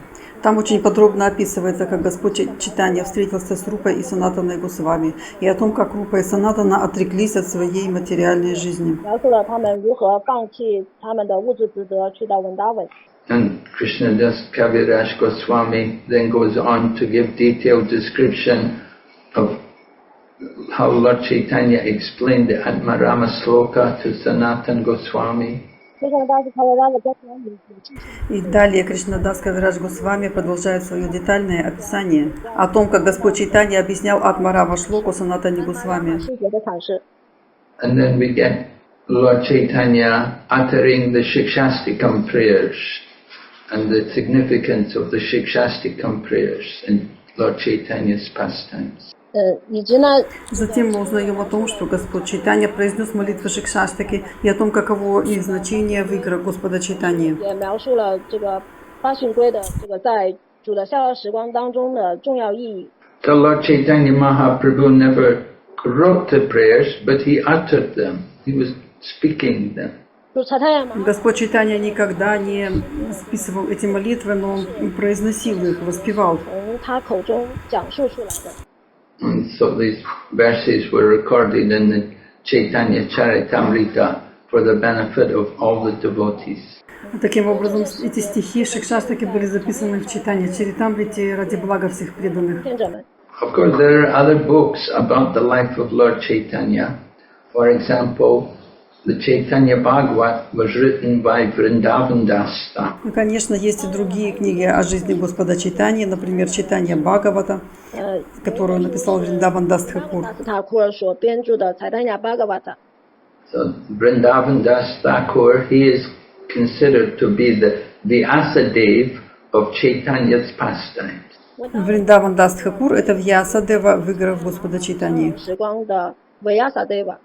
Там очень подробно описывается, как Господь Чайтанья встретился с Рупой и Санатаной Госвами, и о том, как Рупа и Санатана отреклись от своей материальной жизни. And Krishnadas Kaviraj Goswami then goes on to give detailed description of how Lord Chaitanya explained the Atmarama Sloka to Sanatan Goswami. И далее Кришнадас Кавирадж Госвами продолжает свое детальное описание о том, как Господь Чайтанья объяснял Атмарама Шлоку Санатане Госвами. And then we get Lord Chaitanya uttering the Shikshastikam prayers and the significance of the Shikshastikam prayers in Lord Chaitanya's pastimes. Затем мы узнаем о том, что Господь Чайтанья произнес молитвы Шикшаштаки и о том, каково их значение в играх Господа Чайтаньи. So Lord Chaitanya Mahaprabhu never wrote the prayers, but he uttered them. He was speaking them. Господь Чайтанья никогда не списывал эти молитвы, но он произносил их, воспевал. And so these verses were recorded in the Chайтанья-чаритамрита for the benefit of all the devotees. Таким образом, эти стихи Шикшаштаки были записаны в Чайтанья-чаритамрите ради блага всех преданных. Of course, there are other books about the life of Lord Chaitanya. For example, the Chaitanya Bhagavat was written by Vrindavan Dasta. И, конечно, есть и другие книги о жизни Господа Чайтаньи, например, Чайтанья Бхагавата, которую написал Вриндаван Дас Тхакур. 塔库尔所编著的《彩丹雅巴格瓦塔》。 So Vrindavan Das Thakur, he is considered to be the Vyasadeva of Chaitanya's pastimes. Вриндаван Дас Тхакур – это Вьясадева в играх Господа Чайтаньи. 时光的维亚萨德瓦。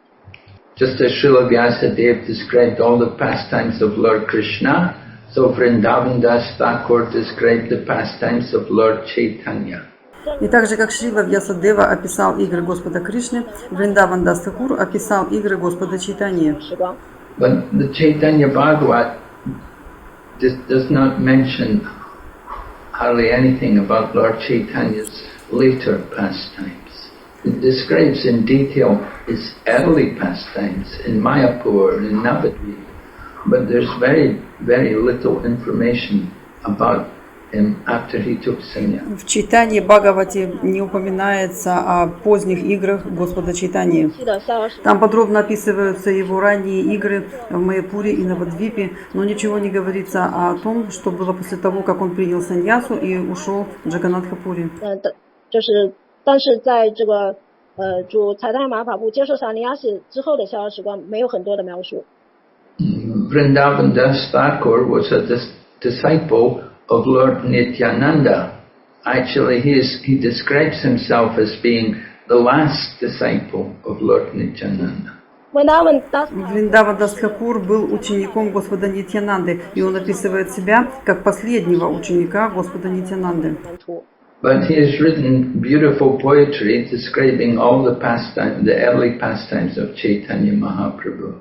Just as Srila Vyasadeva described all the pastimes of Lord Krishna, so Vrindavan Das Thakur described the pastimes of Lord Chaitanya. И так же, как Шрила Вьясадева описал игры Господа Кришны, Вриндаван Дас Тхакур описал игры Господа Чайтаньи. But the Chaitanya Bhagavat does not mention hardly anything about Lord Chaitanya's later pastimes. It describes in detail his early pastimes in Mayapur, in Navadvip, but there's very, very little information about him after he took sannyas. В Чайтанье Бхагавате не упоминается о поздних играх Господа Чайтаньи. Там подробно описываются его ранние игры в Майяпуре и Навадвипе, но ничего не говорится о том, что было после того, как он принял саньясу и ушел в Джаганнатха-пури. 但是在这个主彩丹玛法部接受萨尼亚斯之后的逍遥时光没有很多的描述。 Vrindavan Das Thakur was a disciple of Lord Nityananda. Actually, he describes himself as being the last disciple of Lord Nityananda. Вриндаван Дас Тхакур был учеником Господа Нитьянанды, и он описывает себя как последнего ученика Господа Нитьянанды. But he has written beautiful poetry describing all the early pastimes of Chaitanya Mahaprabhu.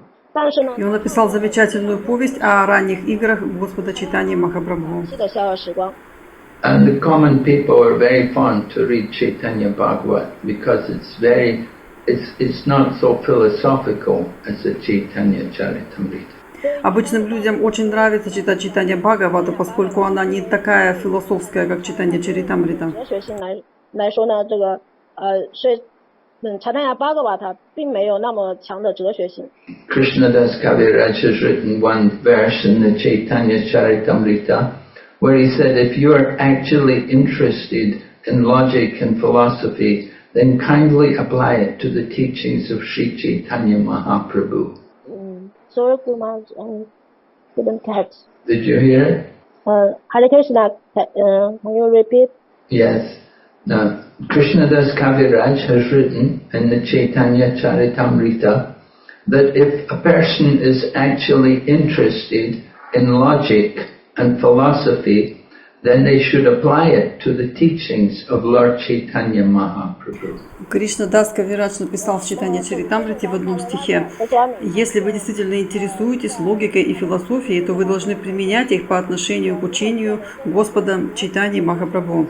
И он написал замечательную повесть о ранних играх Господа Чайтаньи Махапрабху. And the common people are very fond to read Chaitanya Bhagavat because it's not so philosophical as the Chайтанья-чаритамрита. Обычным людям очень нравится читать Чайтанья Бхагавату, поскольку она не такая философская, как Чайтанья-чаритамрита. Krishnadas Kaviraj has written one verse in the Chaitanya-charitamrita where he said, if you are actually interested in logic and philosophy, then kindly apply it to the teachings of Sri Chaitanya Mahaprabhu. Did you hear it? Hare Krishna, can you repeat? Yes. Now, Krishnadas Kaviraj has written in the Chaitanya-charitamrita that if a person is actually interested in logic and philosophy, then they should apply it to the teachings of Lord Chaitanya Mahaprabhu. Кришнадас Кавирадж написал в Чайтанья-чаритамрите в одном стихе: «Если вы действительно интересуетесь логикой и философией, то вы должны применять их по отношению к учению Господа Чайтаньи Махапрабху».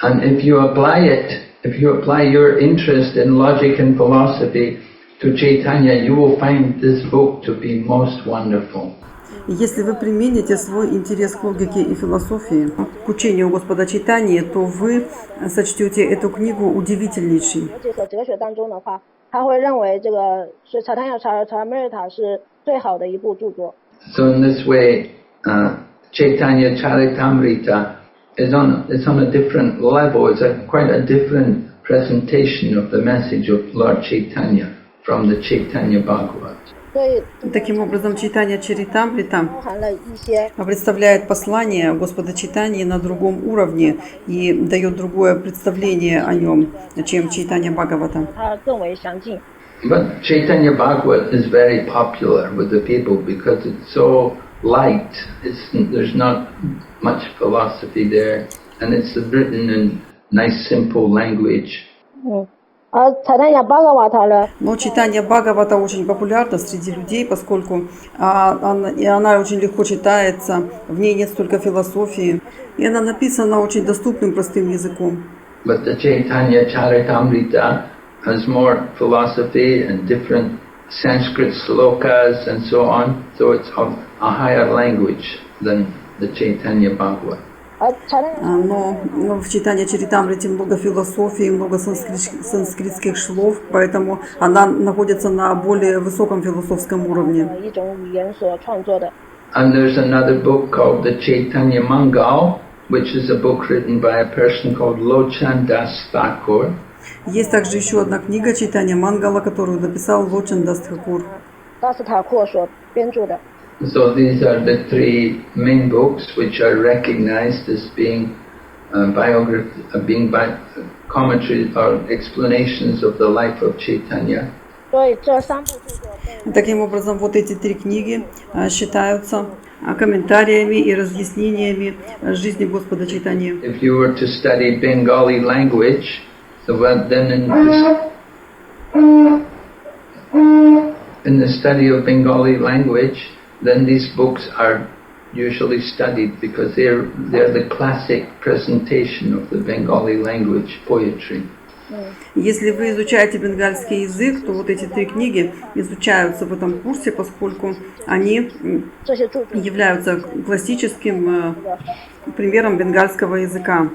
And if you apply your interest in logic and philosophy to Chaitanya, you will find this book to be most wonderful. Если вы примените свой интерес к логике и философии к учению Господа Чайтаньи, то вы сочтете эту книгу удивительнейшей. So in this way, Chaitanya-charitamrita is on a different level. It's quite a different presentation of the message of Lord Chaitanya from the Chaitanya Bhagavat. Таким образом, Чайтанья-чаритамрита представляет послание Господа Чайтаньи на другом уровне и дает другое представление о нем, чем Чайтанья Бхагавата. But Chaitanya Bhagavat is very popular with the people because it's so light. There's not much philosophy there, and it's written in nice, simple language. Но Чайтанья Бхагавата очень популярна среди людей, поскольку она очень легко читается, в ней нет столько философии, и она написана очень доступным, простым языком. But the Chaitanya-charitamrita has more philosophy and different Sanskrit slokas and so on, so it's of a higher language than the Chaitanya Bhagavat. Но в Чайтанья-чаритамрите много философии, много санскритских слов, поэтому она находится на более высоком философском уровне. And there's another book called the Chaitanya-mangal, which is a book written by a person called Lochan Das Thakur. Есть также еще одна книга Чайтанья-мангала, которую написал Лочан Дас Тхакур. So these are the three main books which are recognized as being commentaries or explanations of the life of Chaitanya. Таким образом, вот эти три книги считаются комментариями и разъяснениями жизни Господа Чайтаньи. If you were to study Bengali language, then in the study of Bengali language, then these books are usually studied because they're the classic presentation of the Bengali language poetry. Если вы изучаете бенгальский язык, то вот эти три книги изучаются в этом курсе, поскольку они являются классическим примером бенгальского языка.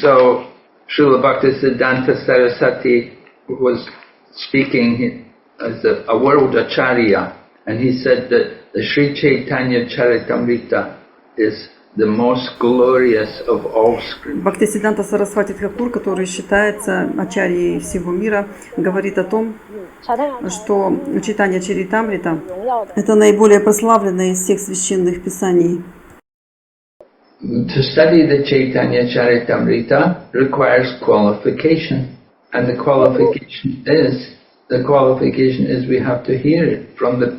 So, Srila Bhaktisiddhanta Saraswati was speaking as a world acharya, and he said that the Sri Chaitanya-charitamriта is the most glorious of all scriptures. Бхактисиддханта Сарасвати Тхакур, который считается ачарьей всего мира, говорит о том, что Чайтанья-чаритамрита – это наиболее прославленное из всех священных писаний. To study the Chaitanya-charitamrita requires qualification, and the qualification is we have to hear it from the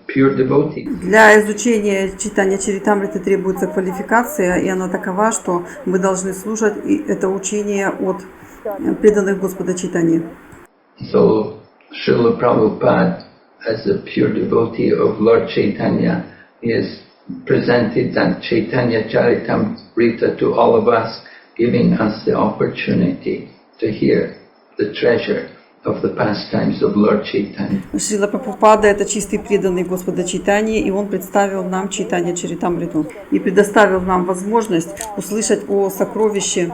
pure devotee. Для изучения Чайтанья-чаритамриты требуется квалификация, и она такова, что вы должны слушать это учение от преданных Господа Чайтаньи. So, Srila Prabhupada, as a pure devotee of Lord Chaitanya, he has presented that Chaitanya-charitamrita to all of us, giving us the opportunity to hear the treasure of the pastimes of Lord Chaitanya. Шрила Прабхупада – это чистый преданный Господа Чайтаньи, и он представил нам Чайтанья-чаритамриту и предоставил нам возможность услышать о сокровище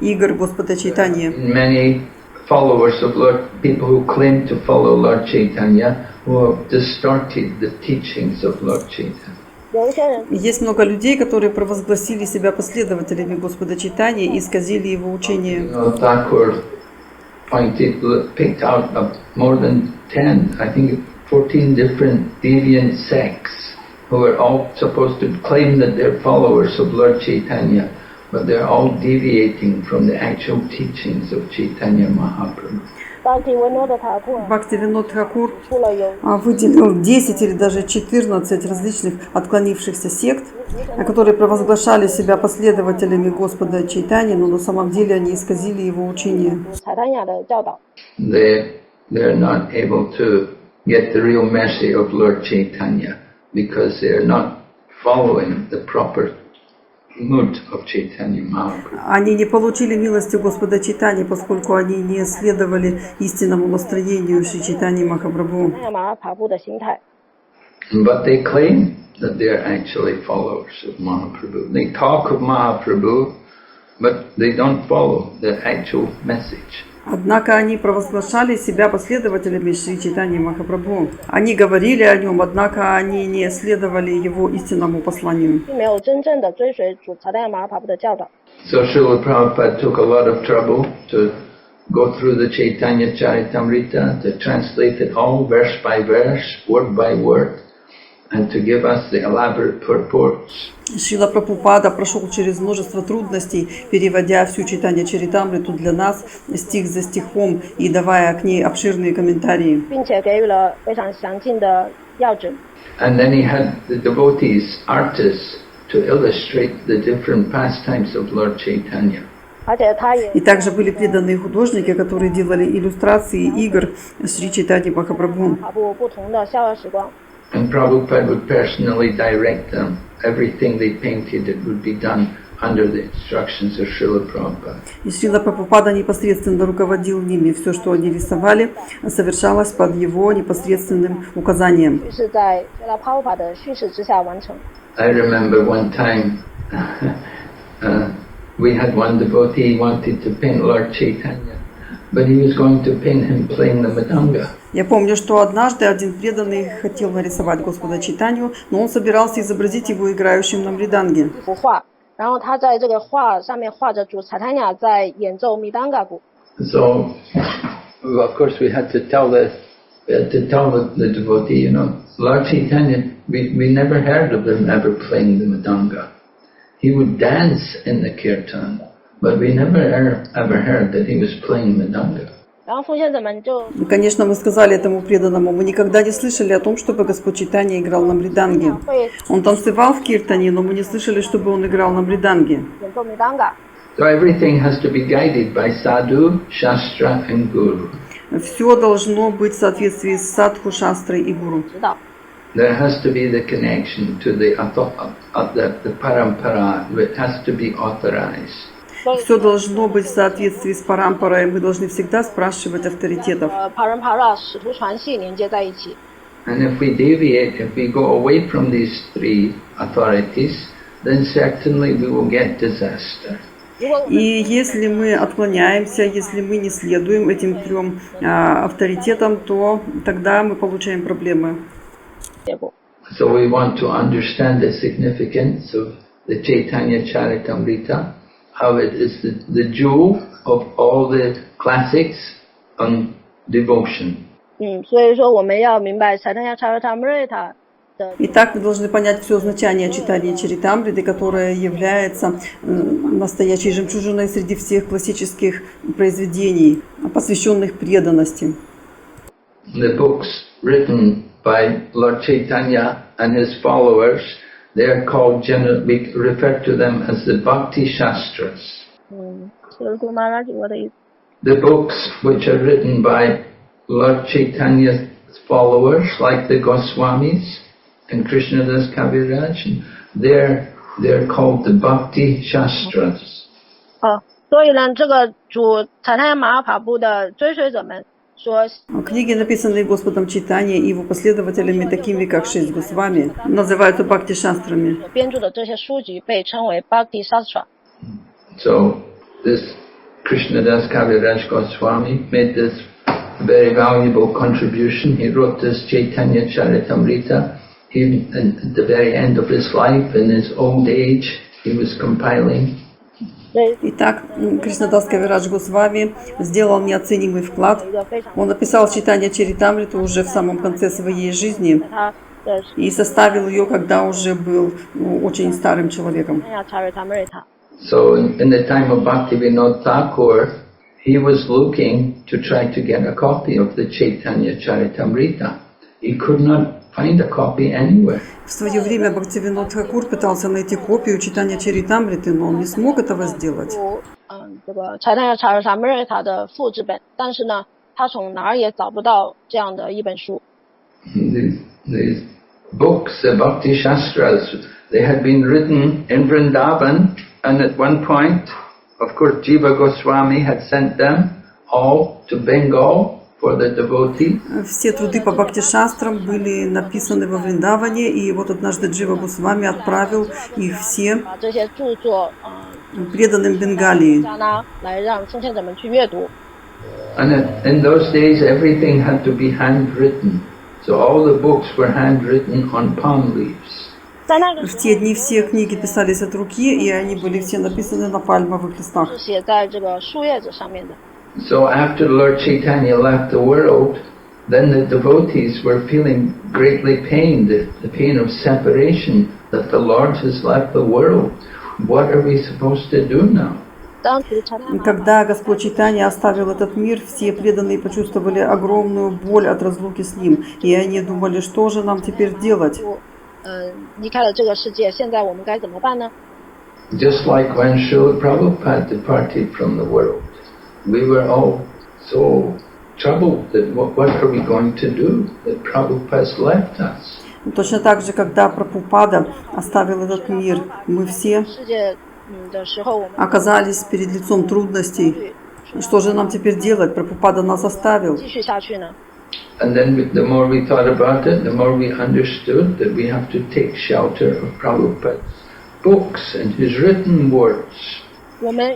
игр Господа Чайтаньи. Many followers of Lord, people who claim to follow Lord Chaitanya, who have distorted the teachings of Lord Chaitanya. Есть много людей, которые провозгласили себя последователями Господа Чайтаньи и исказили его учение. Thakur picked out more than 10, I think 14 different deviant sects who are all supposed to claim that they're followers of Lord Chaitanya, but they're all deviating from the actual teachings of Chaitanya Mahaprabhu. Бхактивинод Тхакур выделил 10 или даже 14 различных отклонившихся сект, которые провозглашали себя последователями Господа Чайтаньи, но на самом деле они исказили его учение. They're not able to get the real mercy of Lord Chaitanya because they're not following the proper mood of Chaitanya Mahaprabhu. Они не получили милости Господа Чайтаньи, поскольку они не следовали истинному настроению Шри Чайтаньи Махапрабху. But they claim that they are actually followers of Mahaprabhu. They talk of Mahaprabhu, but they don't follow the actual message. Однако они провозглашали себя последователями Шри Чайтаньи Махапрабху. Они говорили о нем, однако они не следовали его истинному посланию. So Srila Prabhupada took a lot of trouble to go through the Chaitanya-charitamrita, to translate it all verse by verse, word by word, and to give us the elaborate purports. Шрила Прабхупада прошел через множество трудностей, переводя всю Чайтанья-чаритамриту для нас стих за стихом и давая к ней обширные комментарии. And then he had the devotees, artists, to illustrate the different pastimes of Lord Chaitanya. И также были преданные художники, которые делали иллюстрации игр Шри Чайтаньи Махапрабху. And Prabhupada would personally direct them everything they painted, it would be done under the instructions of Srila Prabhupada. И Шрила Прабхупада непосредственно руководил ними. Все, что они рисовали, совершалось под его непосредственным указанием. 是在加拉帕帕的训示之下完成。 I remember one time we had one devotee wanted to paint Lord Chaitanya, but he was going to paint him playing the mridanga. Я помню, что однажды один преданный хотел нарисовать Господа Чайтанью, но он собирался изобразить его играющим на мриданге. 一幅画，然后他在这个画上面画着主查坦雅在演奏米当嘎鼓。 So, of course, we had to tell the devotee, Lord Chaitanya, we never heard of him ever playing the mridanga. He would dance in the kirtan, but we never ever heard that he was playing mridanga. 然后奉献者们就 И, конечно, мы сказали этому преданному, мы никогда не слышали о том, чтобы Господь Чайтанья играл на мриданге. 会 Он танцевал в киртане, но мы не слышали, чтобы он играл на мриданге. 演奏米当嘎。 So everything has to be guided by sadhu, shastra and guru. Все должно быть в соответствии с садху, шастрой и гуру. 指导。 There has to be the connection to the parampara. It has to be authorized. Все должно быть в соответствии с парампарой. Мы должны всегда спрашивать авторитетов. 帕仁帕拉使徒传系连接在一起。 And if we deviate, if we go away from these three authorities, then certainly we will get disaster. 如果我们 И если мы отклоняемся, если мы не следуем этим трем авторитетам, то тогда мы получаем проблемы. 结果， So we want to understand the significance of the Chайтanья-чаритамрита, how it is the jewel of all the classics on devotion. 所以说我们要明白查坦雅查尔塔姆瑞塔的 Итак, мы должны понять все значение Чайтанья-чаритамриты, которое является настоящей жемчужиной среди всех классических произведений, посвященных преданности. The books written by Lord Chaitanya and his followers, they are called, we refer to them as the Bhakti Shastras. 就是古玛拉吉我的意思。 The books which are written by Lord Chaitanya's followers, like the Goswamis and Krishnadas Kaviraj, they're called the Bhakti Shastras. 所以呢，这个主查坦雅玛哈帕布的追随者们说， Книги, написанные Господом Чайтаньей и его последователями, такими как 6 Госвами, называются бхакти-шастрами. 编著的这些书籍被称为 Bhakti Sastra。 So this Krishnadas Kaviraj Goswami made this very valuable contribution. He wrote this Chайтанья-чаритамрита. At the very end of his life, in his old age, he was compiling. Итак, Кришнадас Кавирадж Госвами сделал неоценимый вклад. Он написал Чайтанья-чаритамриту уже в самом конце своей жизни и составил ее, когда уже был очень старым человеком. So in the time of Bhaktivinoda Thakur, he was looking to try to get a copy of the Chайтанья-чаритамрита. He could not find a copy anywhere. В свое время Бхактивинод Тхакур пытался найти копию Чайтанья-чаритамриты, но он не смог этого сделать. 这个查坦雅查尔塔姆瑞塔的复制本，但是呢，他从哪儿也找不到这样的一本书。 These books, the Bhakti Shastras, they had been written in Vrindavan, and at one point, of course, Jiva Goswami had sent them all to Bengal for the devotees. Все труды по бхакти-шастрам были написаны во Вриндаване, и вот однажды Джива Госвами отправил их все 把这些著作преданным Бенгалии. 加纳来让奉献者们去阅读。 And in those days, everything had to be handwritten. So all the books were handwritten on palm leaves. 在那个 В те дни все книги писались от руки, и они были все написаны на пальмовых листах. 是写在这个树叶子上面的。 So after Lord Chaitanya left the world, then the devotees were feeling greatly pained, the pain of separation, that the Lord has left the world. What are we supposed to do now? 当主查坦雅 Когда Господь Чайтанья оставил этот мир, все преданные почувствовали огромную боль от разлуки с ним, и они думали, что же нам теперь делать. 离开了这个世界，现在我们该怎么办呢？ Just like when Srila Prabhupada departed from the world, we were all so troubled that what are we going to do? That Prabhupada's left us. Точно так же, когда Прабхупада оставил этот мир, мы все оказались перед лицом трудностей. Что же нам теперь делать? Прабхупада нас оставил. And then the more we thought about it, the more we understood that we have to take shelter of Prabhupada's books and his written words.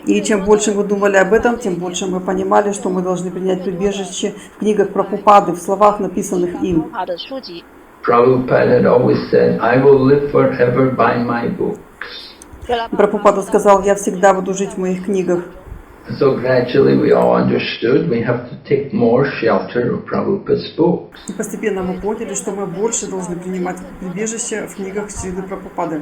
И чем больше мы думали об этом, тем больше мы понимали, что мы должны принять прибежище в книгах Прабхупады, в словах, написанных им. Prabhupada had always said, I will live forever by my books. Прабхупада сказал, я всегда буду жить в моих книгах. So gradually we all understood we have to take more shelter of Prabhupada's books. И постепенно мы поняли, что мы больше должны принимать прибежище в книгах Шрилы Прабхупады.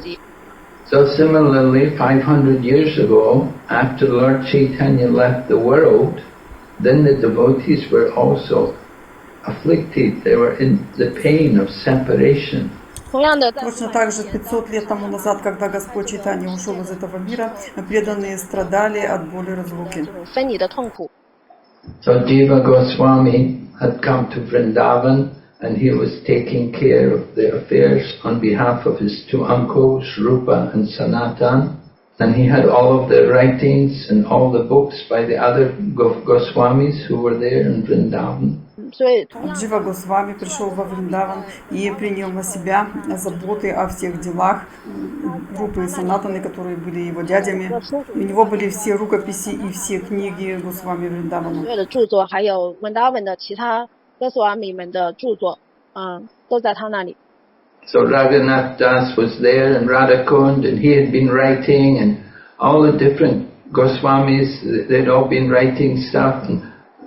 So similarly, 500 years ago, after Lord Chaitanya left the world, then the devotees were also afflicted. They were in the pain of separation. Точно так же 500 лет тому назад, когда Господь Чайтанья ушел из этого мира, преданные страдали от боли разлуки. So Jiva Goswami had come to Vrindavan and he was taking care of the affairs on behalf of his two uncles, Rupa and Sanatan. And he had all of the writings and all the books by the other Goswamis who were there in Vrindavan. Джива Госвами пришел во Вриндаван и принял на себя заботы о всех делах группы Санатаны, которые были его дядями. И у него были все рукописи и все книги Госвами Вриндавана. So Raghunath Das was there and Radhakund, and he had been writing, and all the different Goswamis, they'd all been writing stuff, and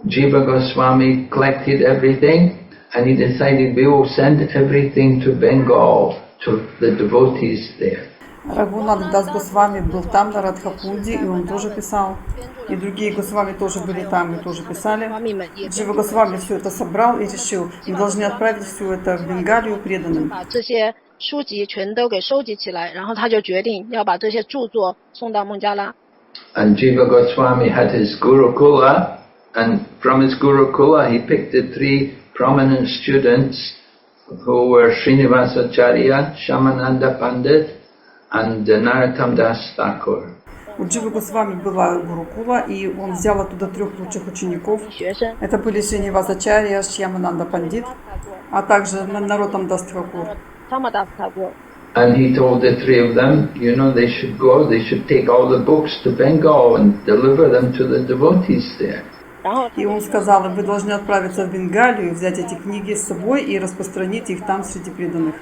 Jiva Goswami collected everything, and he decided we will send everything to Bengal, to the devotees there. Рагунат Дас Госвами был там, на Радхакунде, и он тоже писал. И другие Госвами тоже были там и тоже писали. Джива Госвами все это собрал и решил, мы должны отправить все это в Бенгалию преданным. And Jiva Goswami had his Gurukula, and from his Gurukula he picked the three prominent students who were Srinivasacharya, Shamananda Pandit, and Narottam Das Thakur. У Дживы Госвами была Гурукула, и он взял оттуда 3 лучших учеников. Это были Шринивасачарья, Шьямананда Пандит, а также Нароттам Дас Тхакур. And he told the 3 of them, you know, they should go, they should take all the books to Bengal and deliver them to the devotees there. И он сказал, вы должны отправиться в Бенгалию, взять эти книги с собой и распространить их там среди преданных.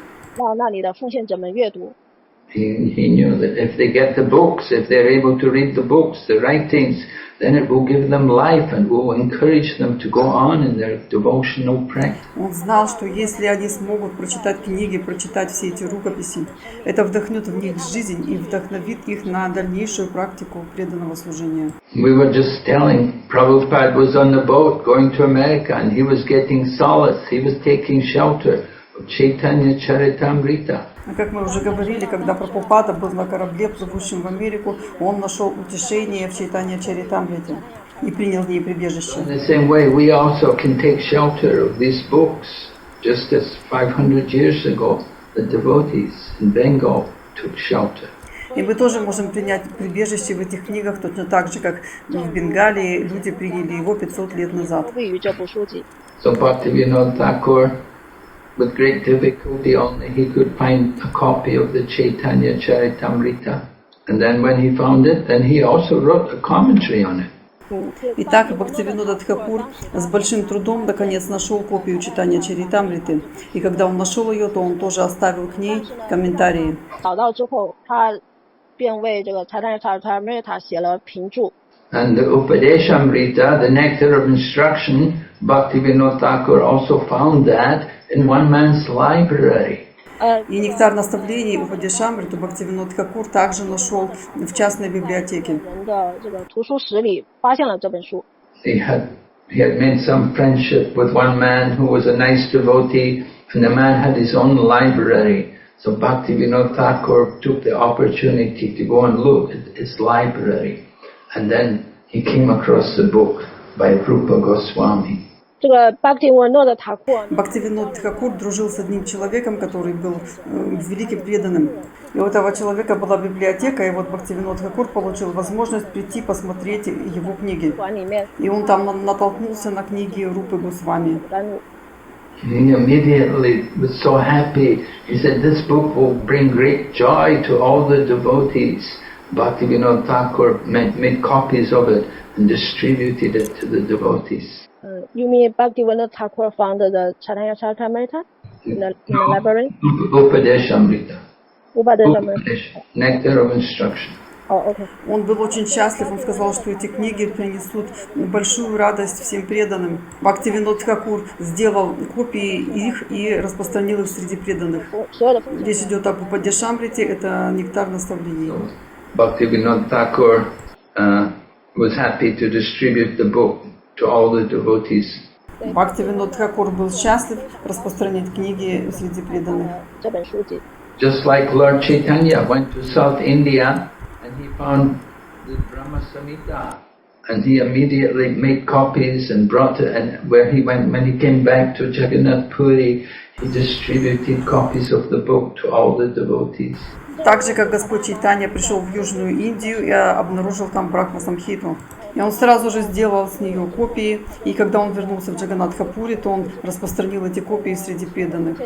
He knew that if they get the books, if they're able to read the books, the writings, then it will give them life and will encourage them to go on in their devotional practice. Он знал, что если они смогут прочитать книги, прочитать все эти рукописи, это вдохнет в них жизнь и вдохновит их на дальнейшую практику преданного служения. We were just telling, Prabhupada was on the boat going to America and he was getting solace, he was taking shelter of Чайтанья-чаритамрита. Как мы уже говорили, когда Прабхупада был на корабле, плывущем в Америку, он нашел утешение в Чайтанья-чаритамрите и принял в ней прибежище. In the same way, we also can take shelter of these books, just as 500 years ago, the devotees in Bengal took shelter. И мы тоже можем принять прибежище в этих книгах, точно так же, как в Бенгалии люди приняли его 500 лет назад. So Bhaktivinoda Thakur, with great difficulty only, he could find a copy of the Чайтанья-чаритамрита. And then when he found it, then he also wrote a commentary on it. Итак, Бхактивинода Тхакур с большим трудом наконец нашел копию Чайтанья-чаритамриты. И когда он нашел ее, то он тоже оставил к ней комментарии. And the Upadeshamrita, the nectar of instruction, Bhaktivinoda Thakur also found that in one man's library. И нектар наставлений Упадешамриту Бхактивинод Тхакур также нашел в частной библиотеке. He had made some friendship with one man who was a nice devotee, and the man had his own library. So Bhaktivinoda Thakur took the opportunity to go and look at his library. And then he came across the book by Rupa Goswami. 这个 Bhaktivinoda Thakur Бхактивинод Тхакур дружил с одним человеком, который был великим преданным. И у этого человека была библиотека, и вот Бхактивинод Тхакур получил возможность прийти посмотреть его книги. 馆里面 И он там натолкнулся на книги Рупы Госвами. 甘露。 He immediately was so happy. He said, this book will bring great joy to all the devotees. Bhaktivinoda Thakur made copies of it and distributed it to the devotees. You mean Bhaktivinoda Thakur founded the Chайтанья-чаритамрита in the library? Upadeshamrita. Upadeshamrita. Nectar of instruction. Oh, okay. Он был очень счастлив, он сказал, что эти книги принесут большую радость всем преданным. Бхактивинод Тхакур сделал копии их и распространил их среди преданных. Речь идет об Упадешамрите, это нектар наставлений. Bhaktivinoda Thakur was happy to distribute the book to all the devotees. Бхактивинод Тхакур был счастлив распространить книги среди преданных. 这本书籍。 Just like Lord Chaitanya went to South India and he found the Brahma Samhita and he immediately made copies and brought it, and where he went, when he came back to Jagannath Puri, he distributed copies of the book to all the devotees. Так же, как Господь Чайтанья пришел в Южную Индию и обнаружил там Брахма Самхиту. И он сразу же сделал с нее копии, и когда он вернулся в Джаганнатхапури, то он распространил эти копии среди преданных.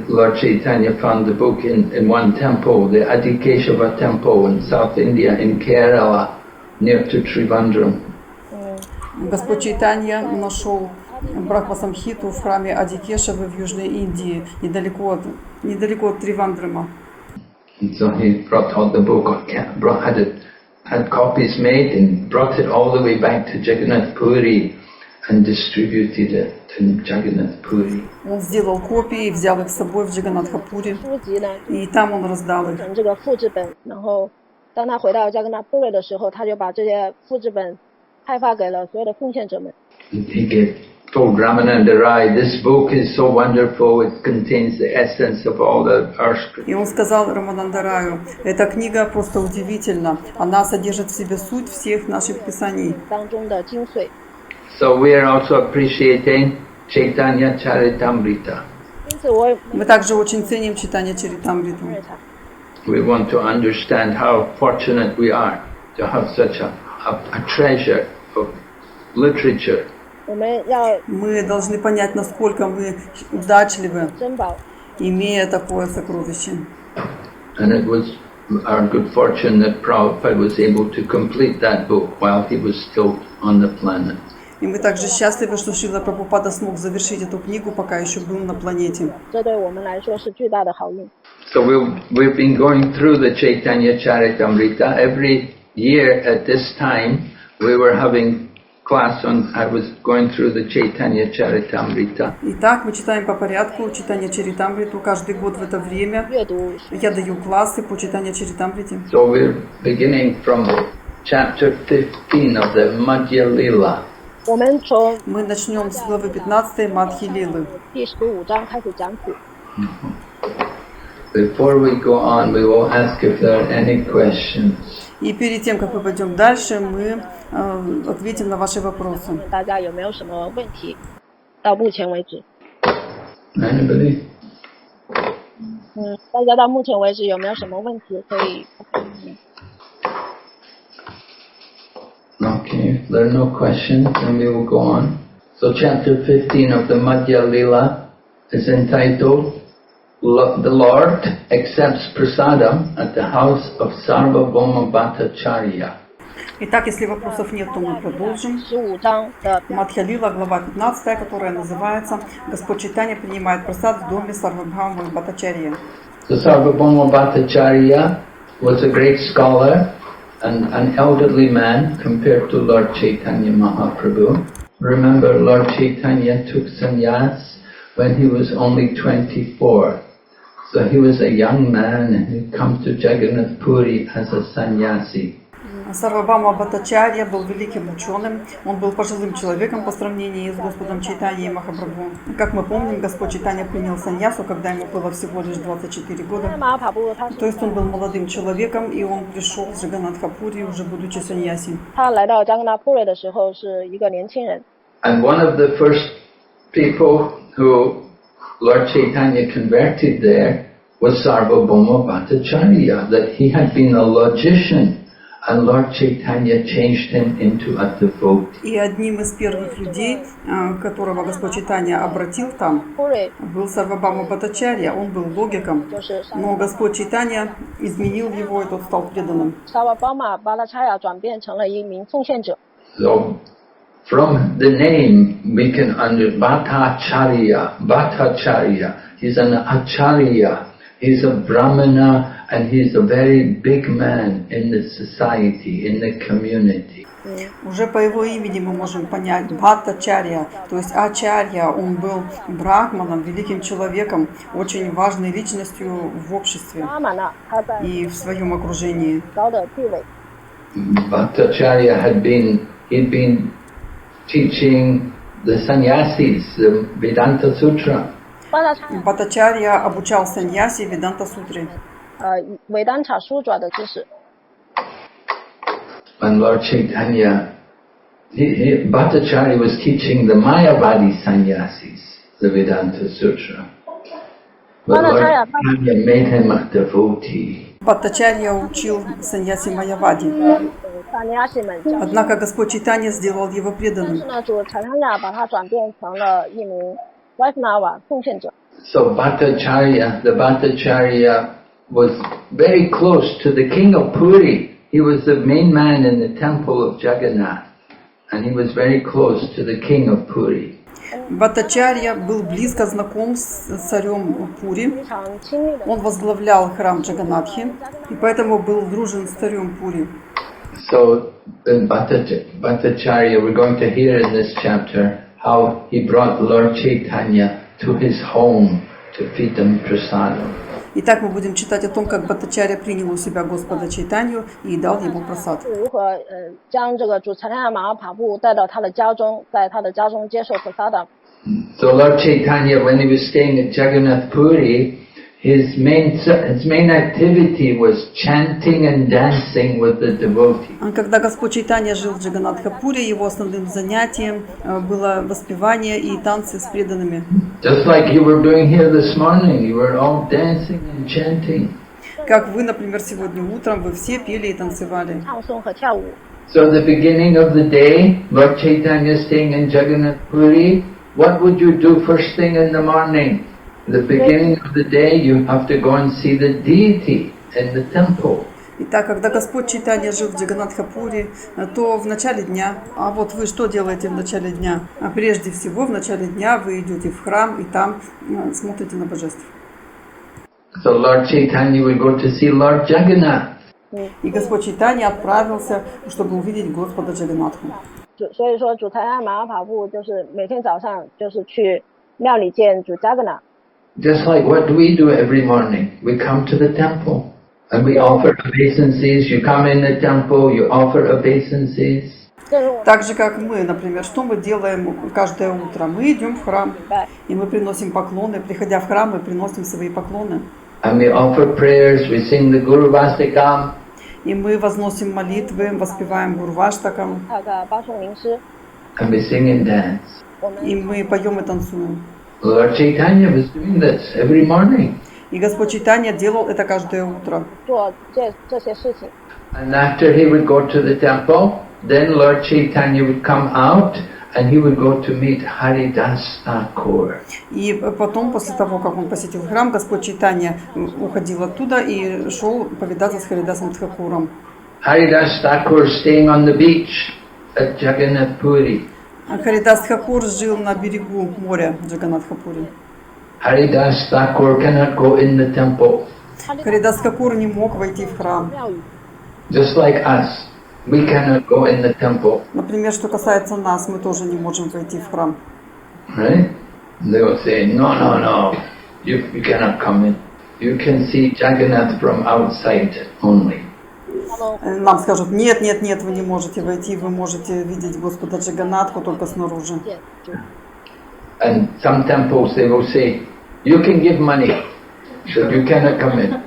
Lord Chaitanya found the book in one temple, the Adikeshava temple in South India, in Kerala, near to Trivandrum. Господь Чайтанья нашел Брахма Самхиту в храме Адикешавы в Южной Индии, недалеко от Тривандрама. And so he brought all the book, had copies made and brought it all the way back to Jagannath Puri and distributed it in Jagannath Puri. Он сделал копии, взял их с собой в Джаганнатхапури, 书籍呢， и там он раздал их. 这个复制本，然后当他回到加格纳布瑞的时候，他就把这些复制本派发给了所有的奉献者们。 And he told Ramananda Rai, this book is so wonderful, it contains the essence of all the earth's. И он сказал Раманандараю, эта книга просто удивительна, она содержит в себе суть всех наших писаний. 当中的精髓。 So we are also appreciating Чайтанья-чаритамрита. 因此我 Мы также очень ценим Чайтанья-чаритамриту. We want to understand how fortunate we are to have such a treasure of literature. 我们要 Мы должны понять, насколько мы удачливы, 珍宝， имея такое сокровище. And it was our good fortune that Prabhupada was able to complete that book while he was still on the planet. И мы также счастливы, что Шрила Прабхупада смог завершить эту книгу, пока еще был на планете. 这对我们来说是巨大的好运。 So we've been going through the Chaitanya-charitamrita. Every year at this time we were having class on, I was going through the Chaitanya-charitamrita. Итак, мы читаем по порядку Чайтанья-чаритамриту. Каждый год в это время 阅读 я даю классы по Чайтанья-чаритамрите. So we're beginning from chapter 15 of the Mадхья-лила. 我们从 Мы начнем с главы 15 Мадхья-лилы. 第15章开始讲起。 Before we go on, we will ask if there are any questions. И перед тем, как мы пойдем дальше, мы ответим на ваши вопросы. 大家有没有什么问题？到目前为止， Anybody? 大家到目前为止有没有什么问题可以？ Okay, if there are no questions, then we will go on. So chapter 15 of the Mадхья-лила is entitled The Lord Accepts Prasadam at the House of Sarvabhauma Bhattacharya. Итак, если вопросов нет, то мы продолжим. 15章的 Мадхья-лила, глава 15, которая называется «Господь Чайтанья принимает прасад в доме Сарвабхаумы Бхаттачарьи». So Sarvabhauma Bhattacharya was a great scholar and an elderly man compared to Lord Chaitanya Mahaprabhu. Remember, Lord Chaitanya took sannyas when he was only 24. So he was a young man and he'd come to Jagannath Puri as a sannyasi. Сарвабхаума Бхаттачарья был великим ученым, он был пожилым человеком по сравнению с Господом Чайтаньей Махапрабху. Как мы помним, Господь Чайтанья принял саньясу, когда ему было всего лишь 24 года. 马帕布他 То есть он был молодым человеком, и он пришел в Джаганнатхапури, уже будучи саньяси. 他来到加格纳布瑞的时候是一个年轻人， And one of the first people who Lord Chaitanya converted there was Sarvabhauma Bhattacharya, that he had been a logician, and Lord Chaitanya changed him into a devotee. И одним из первых людей, которого Господь Чайтанья обратил там, был Сарвабхаума Бхаттачарья. Он был логиком, но Господь Чайтанья изменил его, и тот стал преданным. Sarvabhauma Bhattacharya 转变成了一名奉献者。 So, from the name we can understand Bhattacharya. He's an acharya. He's a brahmana, and he's a very big man in the society, in the community. Уже по его имени мы можем понять Бхаттачарья, то есть Ачарья. Он был брахманом, великим человеком, очень важной личностью в обществе и в своем окружении. Bhattacharya he'd been teaching the sannyasis the Vedanta Sutra. Бхаттачарья обучал саньяси Веданта Сутре. Веданта Сутра 的知识。 And Lord Chaitanya, Bhattacharya was teaching the Mayavadi sannyasis the Vedanta Sutra. But Lord Chaitanya made him a devotee. Бхаттачарья учил саньяси Майявади. Однако Господь Чайтанья сделал его преданным. So Bhattacharya, the Bhattacharya was very close to the king of Puri. He was the main man in the temple of Jagannath, and he was very close to the king of Puri. Бхаттачарья был близко знаком с царем Пури. Он возглавлял храм Джаганнатхи, и поэтому был дружен с царем Пури. So Bhattacharya, we're going to hear in this chapter how he brought Lord Chaitanya to his home to feed him prasadam. Итак, мы будем читать о том, как Бхаттачарья принял у себя Господа Чайтанью и дал ему прасад. 如何将这个主查良马帕布带到他的家中，在他的家中接受prasadam。 So Lord Chaitanya, when he was staying at Jagannath Puri, his main activity was chanting and dancing with the devotees. Когда Господь Чайтанья жил в Джаганнатхапуре, его основным занятием было воспевание и танцы с преданными. Just like you were doing here this morning, you were all dancing and chanting. Как вы, например, сегодня утром, вы все пели и танцевали. 唱诵和跳舞。 So at the beginning of the day, Lord Chaitanya staying in Jagannath Puri, what would you do first thing in the morning? The beginning of the day, you have to go and see the deity in the temple. Итак, когда Господь Чайтанья жил в Джаганнатхапуре, то в начале дня, а вот вы что делаете в начале дня? А прежде всего, в начале дня вы идете в храм и там смотрите на божеств. So Lord Chaitanya would go to see Lord Jagannath. И Господь Чайтанья отправился, чтобы увидеть Господа Джаганнатху. 所以说，主查良马帕布就是每天早上就是去庙里见主加格纳。 Just like what we do every morning, we come to the temple and we offer obeisances. You come in the temple, you offer obeisances. Так же, как мы, например, что мы делаем каждое утро? Мы идем в храм, и мы приносим поклоны. Приходя в храм, мы приносим свои поклоны. And we offer prayers, we sing the Guru Vastikam. И мы возносим молитвы, воспеваем Гурваштакам. And we sing and dance. И мы поем и танцуем. Lord Chaitanya was doing this every morning. И Господь Чайтанья делал это каждое утро. And after he would go to the temple, then Lord Chaitanya would come out and he would go to meet Haridas Thakur. И потом, после того, как он посетил храм, Господь Чайтанья уходил оттуда и шел повидаться с Харидасом Тхакуром. Haridas Thakur staying on the beach at Jagannath Puri. Харидас Тхакур жил на берегу моря Джаганнатхапури. Haridas Thakur cannot go in the temple. Харидас Тхакур не мог войти в храм. Just like us, we cannot go in the temple. Например, что касается нас, мы тоже не можем войти в храм. Right? They will say, no, you cannot come in. You can see Jagannath from outside only. Нам скажут, нет, вы не можете войти, вы можете видеть Господа Джаганнатху только снаружи. And some temples they will say, you can give money, but you cannot come in.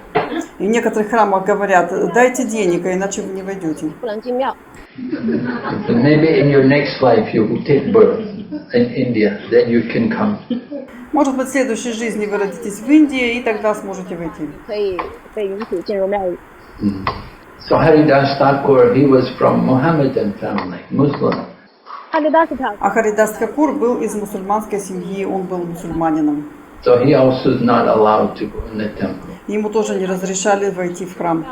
И в некоторых храмах говорят, дайте денег, а иначе вы не войдете. Maybe in your next life you will take birth. in India, then you can come. Может быть, в следующей жизни вы родитесь в Индии, и тогда сможете войти. 可以被允许进入庙宇。 So Haridas Thakur, he was from Mohammedan family, Muslim. А Харидас Тхакур был из мусульманской семьи, он был мусульманином. So he also is not allowed to go in the temple. Ему тоже не разрешали войти в храм.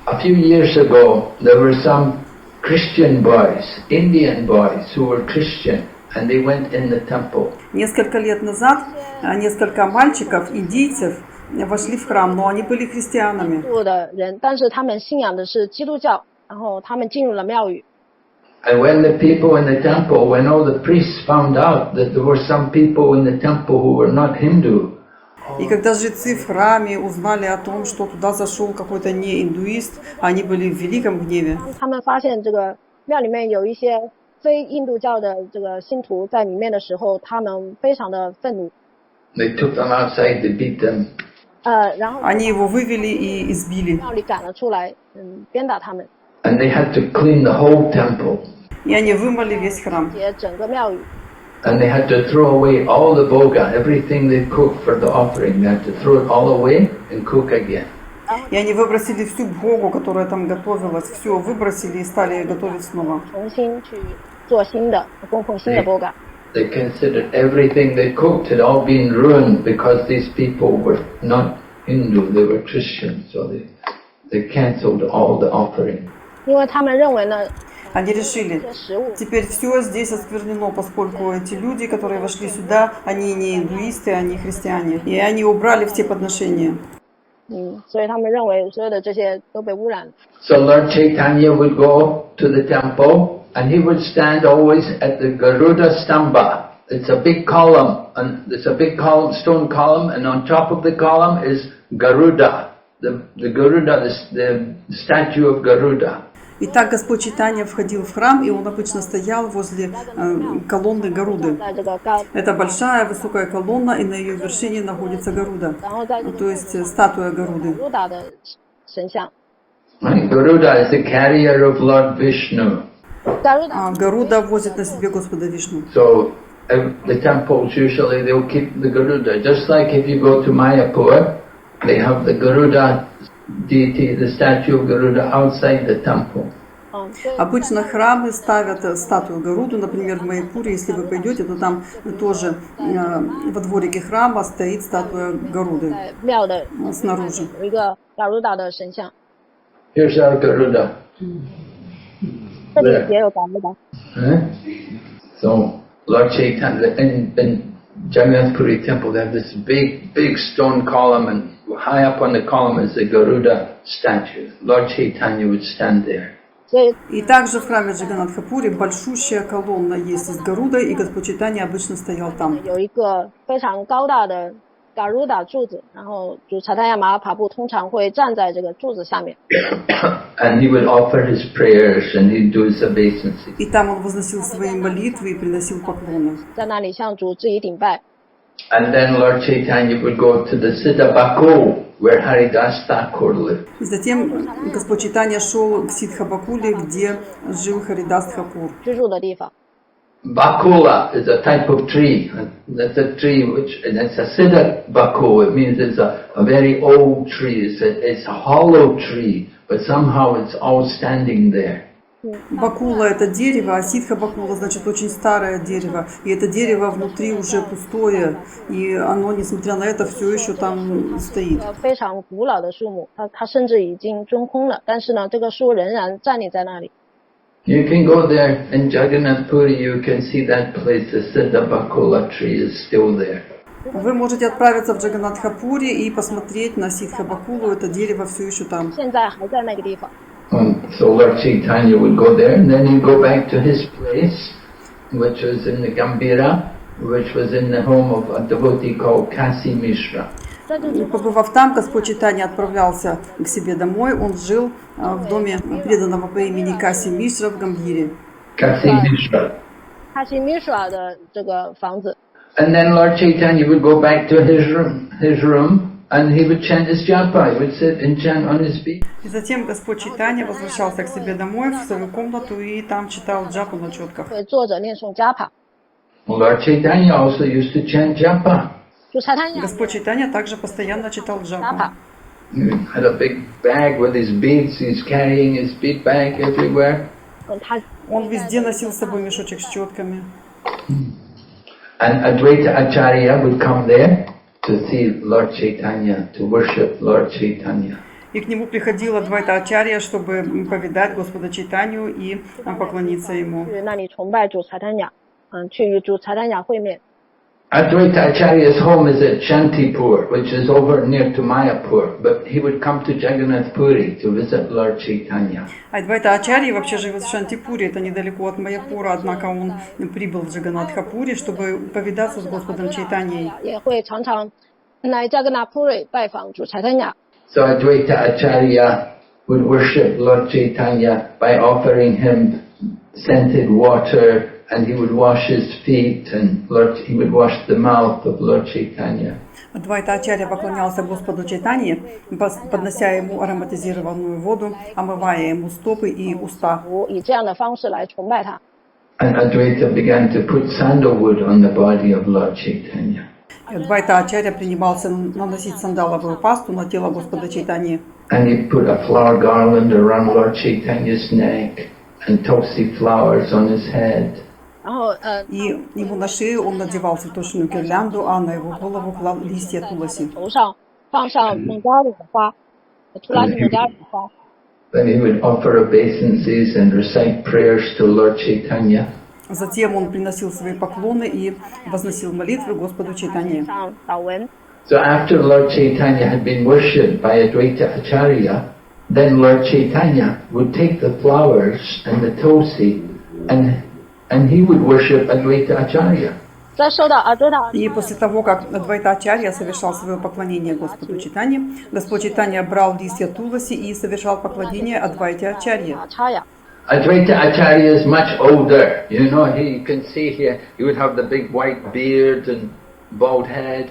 A few years ago, there were some Christian boys, Indian boys who were Christian, and they went in the temple. Nесколько лет назад несколько мальчиков, индийцев, вошли в храм, но они были христианами. 的人，但是他们信仰的是基督教，然后他们进入了庙宇。 And when the people in the temple, when all the priests found out that there were some people in the temple who were not Hindu, И когда жрецы в храме узнали о том, что туда зашел какой-то не индуист, они были в великом гневе. 他们发现这个庙里面有一些非印度教的这个信徒在里面的时候，他们非常的愤怒。 they took them outside, they beat them. 然后 Они его вывели и избили. 庙里赶了出来，鞭打他们， And they had to clean the whole temple. И они вымыли весь храм. 也整个庙宇。 And they had to throw away all the boga, everything they cooked for the offering. They had to throw it all away and cook again. И они выбросили всю богу, которая там готовилась. Все выбросили и стали готовить снова. 重新去做新的供奉新的波嘎。 They considered everything they cooked had all been ruined because these people were not Hindu, they were Christian. So they cancelled all the offering. 因为他们认为呢， Они решили, 这些食物 теперь все здесь осквернено, поскольку эти люди, которые вошли сюда, они не индуисты, они христиане. И они убрали все подношения. 所以他们认为所有的这些都被污染了。 So Lord Chaitanya would go to the temple and he would stand always at the Garuda Stamba. It's a big column, and it's a big column, stone column, and on top of the column is Garuda. The Garuda, the statue of Garuda. Итак, Господь Чайтанья входил в храм, и он обычно стоял возле колонны Гаруды. 在这个高， Это большая высокая колонна, и на ее вершине находится Гаруда, 然后在 то есть статуя Гаруды. 卢达的神像。 Right? Garuda is the carrier of Lord Vishnu. 在卢达 Гаруда возит на себе Господа Вишну. So the temples usually they'll keep the Garuda. Just like if you go to Mayapur, they have the Garuda deity, the statue of Garuda outside the temple. Обычно храмы ставят статую Гаруду, например, в Майяпуре, если вы пойдете, то там тоже во дворике храма стоит статуя Гаруды 在庙的 снаружи. 有一个嘎鲁达的神像， Here's our Garuda. 这里也有嘎鲁达。 Huh? So Lord Chaitanya in Jagannath Puri temple they have this big stone column, and high up on the column is the Garuda statue. Lord Chaitanya would stand there. 所以 И также в храме Джаганнатхапури большущая колонна есть с Гарудой, и Господь Чайтанья обычно стоял там. 有一个非常高大的嘎鲁达柱子，然后主查达亚马哈帕布通常会站在这个柱子下面， And he would offer his prayers and he'd do his obeisances. И там он возносил свои молитвы и приносил поклоны. 在那里向主致以顶拜。 And then Lord Chaitanya would go to the Siddha Baku, where Haridas Thakur lived. И затем Господь Чайтанья шел к Сиддхабакуле, где жил Харидас Тхакур. 居住的地方。 Bakula is a type of tree. That's a tree and it's a Siddha Baku. It means it's a very old tree. It's a hollow tree, but somehow it's all standing there. Бакула – это дерево, а Сиддха Бакула, значит, очень старое дерево. И это дерево внутри уже пустое, и оно, несмотря на это, все еще там стоит. 非常古老的树木，它甚至已经中空了，但是呢，这个树仍然站立在那里。 You can go there in Jagannath Puri, you can see that place, the Siddha Bakula tree is still there. Вы можете отправиться в Джаганнатхапури и посмотреть на Сиддха Бакулу, это дерево все еще там. 现在还在那个地方。 So Lord Chaitanya would go there and then he'd go back to his place, which was in the Gambhira, which was in the home of a devotee called Kasi Mishra. Побывав там, Господь Чайтанья отправлялся к себе домой. Он жил в доме преданного по имени Каси Мишра в Гамбхире. Kasi Mishra. 他是米耍的这个房子。 And then Lord Chaitanya would go back to his room and he would chant his japa. He would sit and chant on his feet. И затем Господь Чайтанья возвращался к себе домой, в свою комнату, и там читал джапу на четках. 会坐着念诵加帕。Lord Chaitanya also used to chant japa. 主财坛雅 Господь Чайтанья также постоянно читал джапу. japa， He had a big bag with his beads. He's carrying his bead bag everywhere. 他 Он везде носил с собой мешочек с четками. And Advaita Acharya would come there to see Lord Chaitanya, to worship Lord Chaitanya. И к нему приходила Адвайта Ачарья, чтобы повидать Господа Чайтанью и поклониться ему. 去那里崇拜主财坛雅，去与主财坛雅会面。 Advaita Acharya's home is at Shantipur, which is over near to Mayapur, but he would come to Jagannath Puri to visit Lord Chaitanya. Адвайта Ачарья вообще живет в Шантипуре, это недалеко от Майяпура, однако он прибыл в Джаганатхапури, чтобы повидаться с Господом Чайтаньей. 也会常常来加格纳普瑞拜访主财坛雅。 So Advaita Acharya would worship Lord Chaitanya by offering him scented water, and he would wash his feet, and he would wash the mouth of Lord Chaitanya. Адвайта Ачарья поклонялся Господу Чайтанье, поднося ему ароматизированную воду, омывая ему стопы и уста. 以这样的方式来崇拜他。 And Advaita began to put sandalwood on the body of Lord Chaitanya. И Адвайта Ачарья принимался наносить сандаловую пасту на тело Господа Чайтаньи. And he put a flower garland around Lord Chaitanya's neck and tulsi flowers on his head. 然后 И ему на шею он надевал цветочную гирлянду, а на его голову клал листья туласи. 头上放上孟加里的花，图拉西孟加里的花。 Then he would offer obeisances and recite prayers to Lord Chaitanya. Затем он приносил свои поклоны и возносил молитвы Господу Чайтанье. 上祷文。 So after Lord Chaitanya had been worshipped by Advaita Acharya, then Lord Chaitanya would take the flowers and the tulsi and he would worship Advaita Acharya. 在受到阿追达 И после того, как Адвайта Ачарья совершал свое поклонение Господу Чайтанье, Господь Чайтанья брал листья туласи и совершал поклонение Адвайте Ачарье. 查雅。 Advaita Acharya is much older. You know, you can see here, he would have the big white beard and bald head.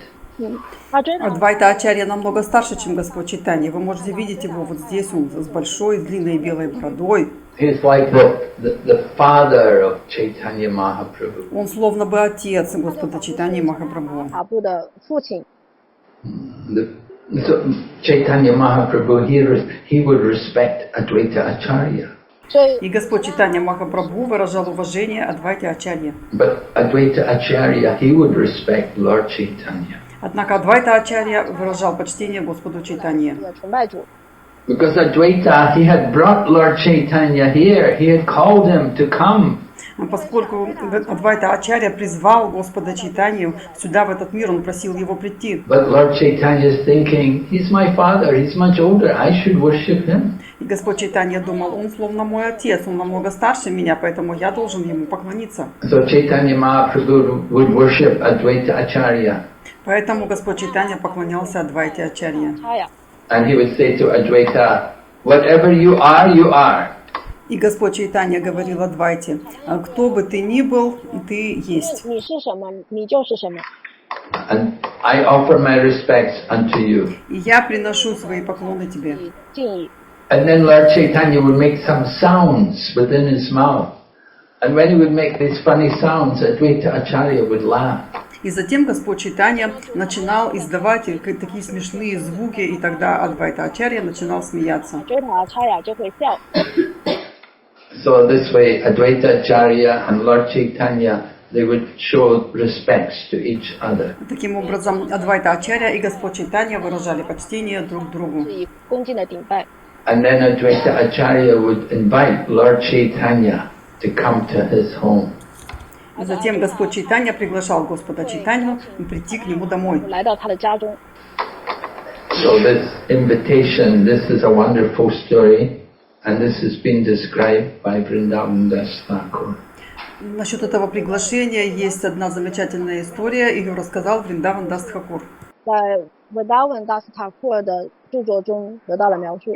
阿追达 Адвайта Ачарья намного старше, чем Господь Чайтанья. Вы можете видеть его вот здесь, он с большой, с длинной белой бородой. He's like the father of Chaitanya Mahaprabhu. Он словно бы отец Господа Чайтаньи Махапрабху. 塔布的父亲。 So Chaitanya Mahaprabhu, he would respect Advaita Acharya. 所以 И Господь Чайтанья Махапрабху выражал уважение Адвайте Ачарье. But Advaita Acharya, he would respect Lord Chaitanya. Однако Адвайта Ачарья выражал почтение Господу Чайтанье. 也崇拜主， Because Advaita, he had brought Lord Chaitanya here. He had called him to come. Поскольку Адвайта Ачарья призвал Господа Чайтанью сюда, в этот мир, он просил его прийти. But Lord Chaitanya is thinking, he's my father, he's much older, I should worship him. И Господь Чайтанья думал, он словно мой отец, он намного старше меня, поэтому я должен ему поклониться. So Chaitanya Mahaprabhu would worship Advaita Acharya. Поэтому Господь Чайтанья поклонялся Адвайте Ачарье. 查雅。 And he would say to Advaita, whatever you are, you are. И Господь Чайтанья говорил Адвайте, кто бы ты ни был, ты есть. 你是什么，你就是什么。 And I offer my respects unto you. И я приношу свои поклоны тебе. 敬意。 And then Lord Chaitanya would make some sounds within his mouth. And when he would make these funny sounds, Advaita Acharya would laugh. И затем Господь Чайтанья начинал издавать такие смешные звуки, и тогда Адвайта Ачарья начинал смеяться. 追塔查雅就会笑。 So this way, Advaita Acharya and Lord Chaitanya, they would show respects to each other. Таким образом, Адвайта Ачарья и Господь Чайтанья выражали почтение друг другу. 是以恭敬的顶拜。 And then Advaita Acharya would invite Lord Chaitanya to come to his home. А затем Господь Чайтанья приглашал Господа Чайтанью прийти к нему домой. 来到他的家中。 So this invitation, this is a wonderful story, and this has been described by Vrindavan Das Thakur. Насчет этого приглашения есть одна замечательная история, ее рассказал Вриндаван Дас Тхакур. 在维达文达斯塔库尔的著作中得到了描述。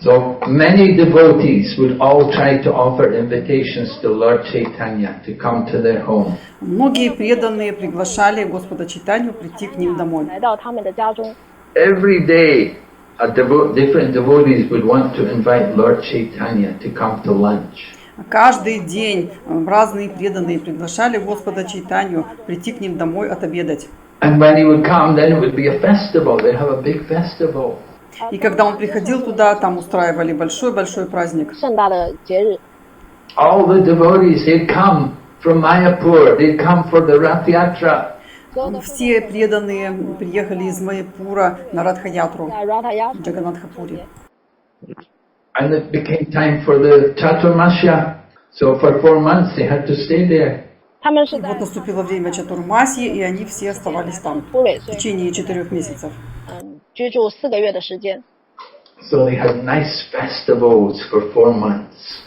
So many devotees would all try to offer invitations to Lord Chaitanya to come to their home. Многие преданные приглашали Господа Чайтанью прийти к ним домой. 来到他们的家中， Every day, different devotees would want to invite Lord Chaitanya to come to lunch. Каждый день разные преданные приглашали Господа Чайтанью прийти к ним домой отобедать. And when he would come, then it would be a festival. They'd have a big festival. И когда он приходил туда, там устраивали большой-большой праздник. 盛大的节日。 All the devotees, they'd come from Mayapur. They'd come for the Rath Yatra. Все преданные приехали из Майяпура на Радха-ятру在 Ratha в Джаганнатхапуре. And it became time for the Chaturmasya. So for 4 months they had to stay there. 他们是 И 在 вот наступило время Чатурмасьи, и они все оставались там 布蕊 в 岁 течение 4 месяцев. 居住4个月的时间。 So they had nice festivals for 4 months.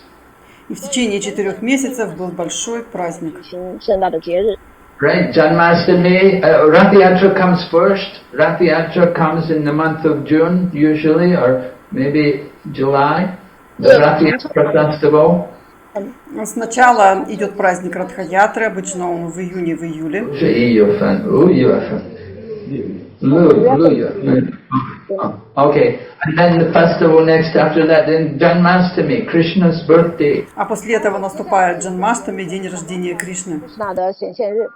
И в течение 4 месяцев был большой праздник. 行盛大的节日。 Right, Janmashtami, Rath Yatra comes first. Rath Yatra comes in the month of June usually, or maybe July. The Rath Yatra festival. Сначала идет праздник Радха-ятры, обычно он в июне, в июле. Okay, and then the festival next after that, then Janmashtami, Krishna's birthday. А после этого наступает Джанмаштами, день рождения Кришны. 是那的显现日。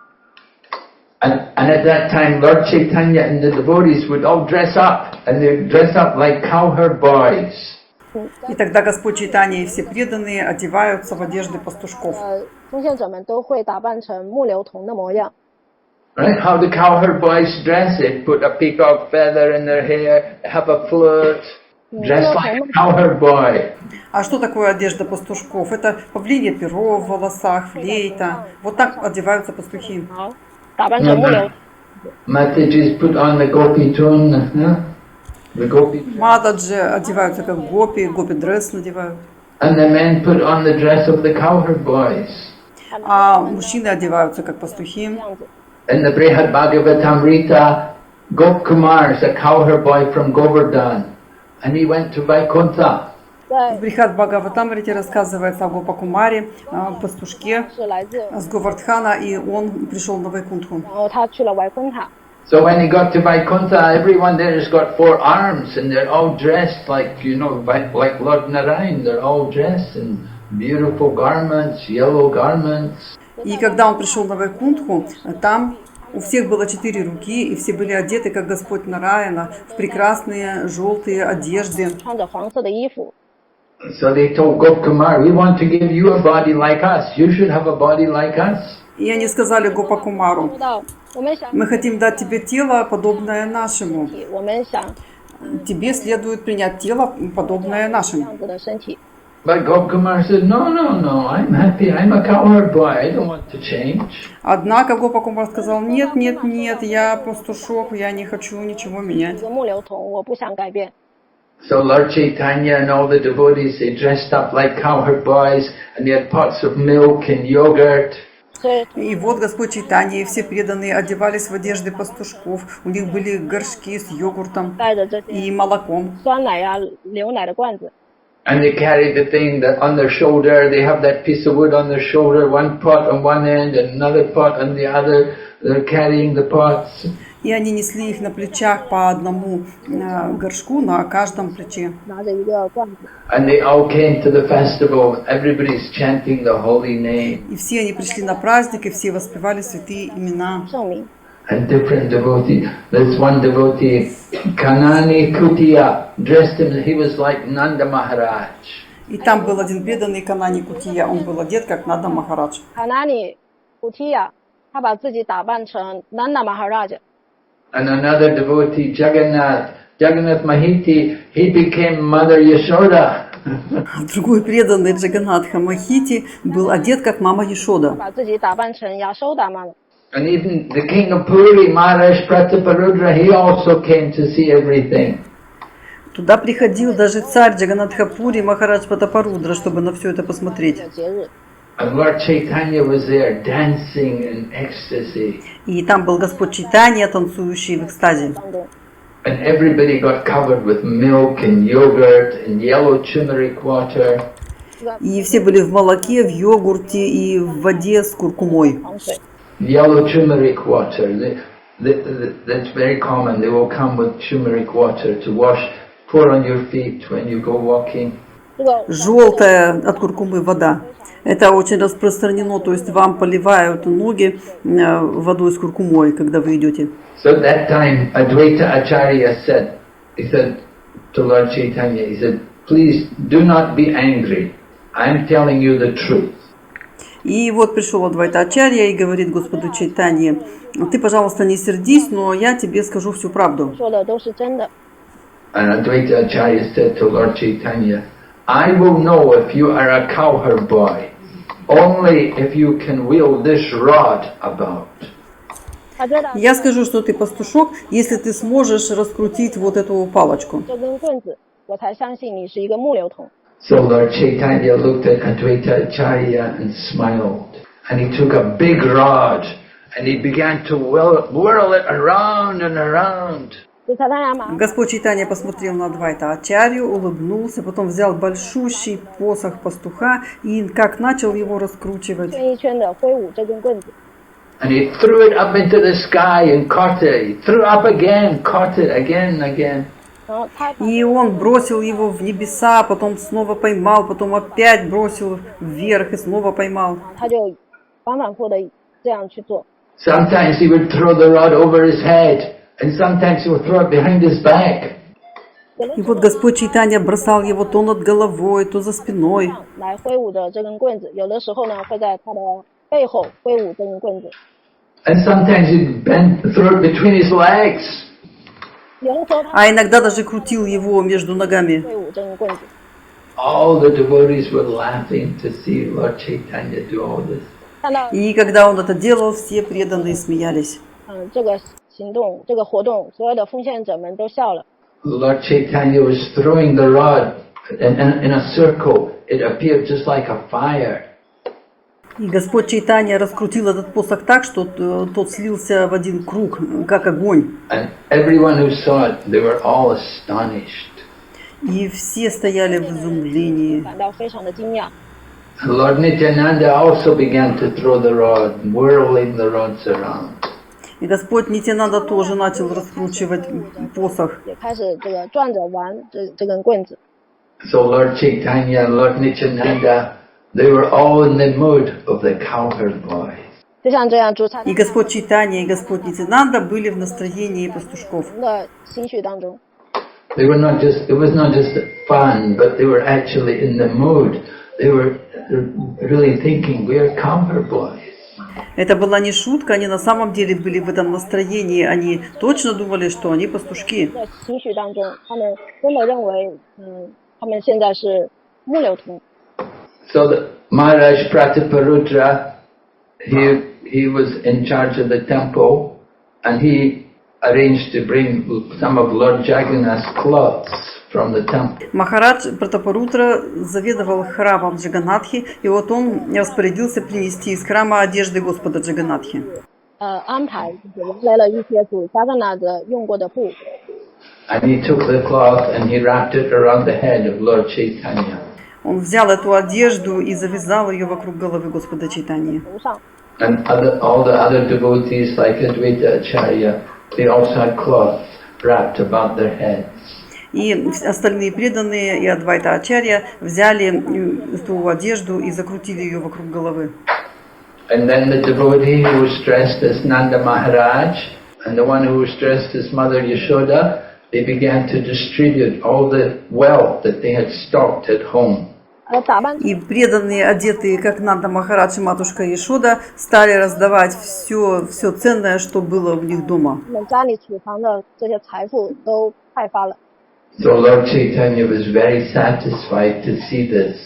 And at that time, Lord Chaitanya and the devotees would all dress up, and they'd dress up like cowherd boys. И тогда Господь Чайтанья и все преданные одеваются в одежды пастушков. 奉献者们都会打扮成木流童的模样。 Right? How the cowherd boys dress? They put a peacock feather in their hair, have a flute, dress like a cowherd boy. А что такое одежда пастушков? Это павлинье перо в волосах, флейта. Вот так одеваются пастухи. 打扮成木流。 Mataji's put on the gopi tune, the gopi, Матаджи одеваются как гопи, гопи-дресс надевают. and the men put on the dress of the cowherd boys. А мужчины одеваются как пастухи. In the Madhья-лила, Gopkumar is a cowherd boy from Govardhan, and he went to Vaikuntha. В Брихат Бхагаватамрите рассказывается о Гопакумаре, пастушке 是来自， с Говардхана, и он пришел на Вайкунтху. 然后他去了వైకుంఠ。 So when he got to Vaikuntha, everyone there has got 4 arms, and they're all dressed like, you know, like Lord Narayan. They're all dressed in beautiful garments, yellow garments. И когда он пришел на Вайкунтху, там у всех было 4 руки, и все были одеты, как Господь Нараяна, в прекрасные желтые одежды. 穿着黄色的衣服。 So they told Gopkumar, we want to give you a body like us. You should have a body like us. И они сказали Гопакумару: 说到我们想， мы хотим дать тебе тело, подобное нашему. 我们想 Тебе следует принять тело, подобное 这 нашему. 样子的身体。 But Gopkumar said, no, I'm happy. I'm a cowherd boy. I don't want to change. Однако Гопакумар сказал: нет, нет, нет, я пастушок, я не хочу ничего менять. 这个木流童，我不想改变。 So Lord Chaitanya and all the devotees, they dressed up like cowherd boys, and they had pots of milk and yogurt. 所以 И вот Господь Чайтанья и все преданные одевались в одежды пастушков. У них были горшки с йогуртом 带着这 и 些 молоком. 酸奶呀、牛奶的罐子， And they carried the thing that on their shoulder. They have that piece of wood on their shoulder, one pot on one end and another pot on the other. They're carrying the pots. И они несли их на плечах по одному горшку на каждом плече. 拿着一个罐子， And they all came to the festival. Everybody's chanting the holy name. И все они пришли на праздник, и все воспевали святые имена. 圣名。 And different devotees. There's one devotee, Kanani Kutiya, dressed him. He was like Nanda Maharaj. И там был один преданный Канани Кутия, он был одет как Нанда Махарадж. 卡纳尼古提亚，他把自己打扮成南达马哈拉家。 And another devotee, Jagannath Mahiti, he became Mother Yashoda. Другой преданный Джаганнатха Махити был одет как мама Яшода. 把自己打扮成亚收达妈妈。 And even the king of Puri, Maharaj Prataparudra, he also came to see everything. Туда приходил даже царь Джаганнатхапури Махарадж Пратапарудра, чтобы на все это посмотреть. 的节日， And Lord Chaitanya was there dancing in ecstasy. И там был Господь Чайтанья, танцующий в экстазе. 当中， And everybody got covered with milk and yogurt and yellow turmeric water. И все были в молоке, в йогурте и в воде с куркумой. 黄水， Yellow turmeric water. That's very common. They will come with turmeric water to wash, pour on your feet when you go walking. желтая от куркумы вода. Это очень распространено, то есть вам поливают ноги водой с куркумой, когда вы идете. So at that time, Advaita Acharya said, he said to Lord Chaitanya, he said, please do not be angry. I am telling you the truth. И вот пришел Адвайта Ачарья и говорит Господу Чайтанье: ты, пожалуйста, не сердись, но я тебе скажу всю правду. And Advaita Acharya said to Lord Chaitanya, I will know if you are a cowherd boy, only if you can wheel this rod about. Я скажу, что ты пастушок, если ты сможешь раскрутить вот эту палочку. So Lord Chaitanya looked at Advaita Acharya and smiled. And he took a big rod and he began to whirl it around and around. Господь Чайтанья посмотрел на Адвайта Ачарью, улыбнулся, потом взял большущий посох пастуха и как начал его раскручивать. And he threw it up into the sky and caught it. He threw up again, caught it again and again. И он бросил его в небеса, потом снова поймал, потом опять бросил вверх и снова поймал. Sometimes he would throw the rod over his head, and sometimes he would throw it behind his back. И вот Господь Чайтанья бросал его то над головой, то за спиной. And sometimes he'd throw it between his legs. А иногда даже крутил его между ногами. All the devotees were laughing to see Lord Chaitanya do all this. И когда он это делал, все преданные смеялись. Lord Chaitanya was throwing the rod in a circle. It appeared just like a fire. И Господь Чайтанья раскрутил этот посох так, что тот слился в один круг, как огонь. And everyone who saw it, they were all astonished. И все стояли в изумлении. Lord Nityananda also began to throw the rod, whirling the rods around. И Господь Нитянанда тоже начал раскручивать посох. So Lord Chaitanya and Lord Nityananda, they were all in the mood of the cowherd boy. И Господь Чайтанья и Господь Нитянанда были в настроении пастушков. They were not just, it was not just fun, but they were actually in the mood. They were really thinking, we are cowherd boys. Это была не шутка, они на самом деле были в этом настроении, они точно думали, что они пастушки. So the Maharaj Prataparudra, he was in charge of the temple, and he arranged to bring some of Lord Jagannath's clothes from the temple. Махарадж Пратапарудра заведовал храмом Джаганнатхи, и вот он распорядился принести из храма одежды Господа Джаганнатхи. And he took the cloth and he wrapped it around the head of Lord Chaitanya. Он взял эту одежду и завязал ее вокруг головы Господа Чайтаньи. And all the other devotees like Advaita Acharya, they also had cloths wrapped about their heads. И остальные преданные и Адвайта Ачарья взяли эту одежду и закрутили ее вокруг головы. And then the devotee who was dressed as Nanda Maharaj and the one who was dressed as Mother Yashoda, they began to distribute all the wealth that they had stocked at home. И преданные, одетые как Нанда Махарадж и матушка Яшода, стали раздавать все ценное, что было у них дома. So Lord Chaitanya was very satisfied to see this,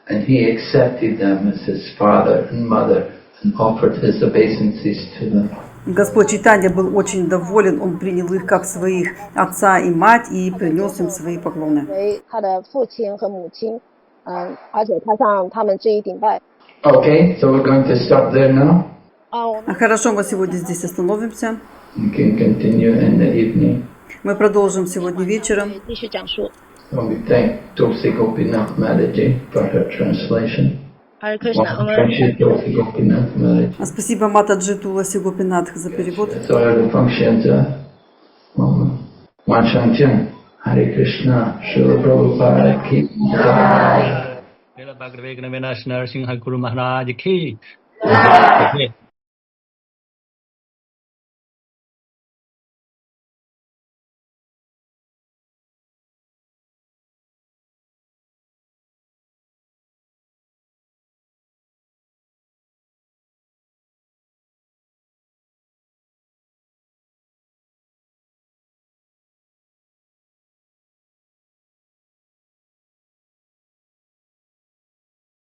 and he accepted them as his father and mother and offered his obeisances to them. Господь Чайтанья был очень доволен, он принял их как своих отца и мать и принес им свои поклоны. Okay, so we're going to stop there now. Хорошо, мы сегодня здесь остановимся. We can continue in the evening. Мы продолжим сегодня вечером. So we thank Tulsi Gopinath Mataji for her translation. Thank you, Tulsi Gopinath Mataji. Спасибо Матаджи Туласи Гопинатх за перевод. So the functions are Hare Krishna. Srila Prabhupada ki jai. Srila Bhagavad Gita Singha Guru Maharaj ki.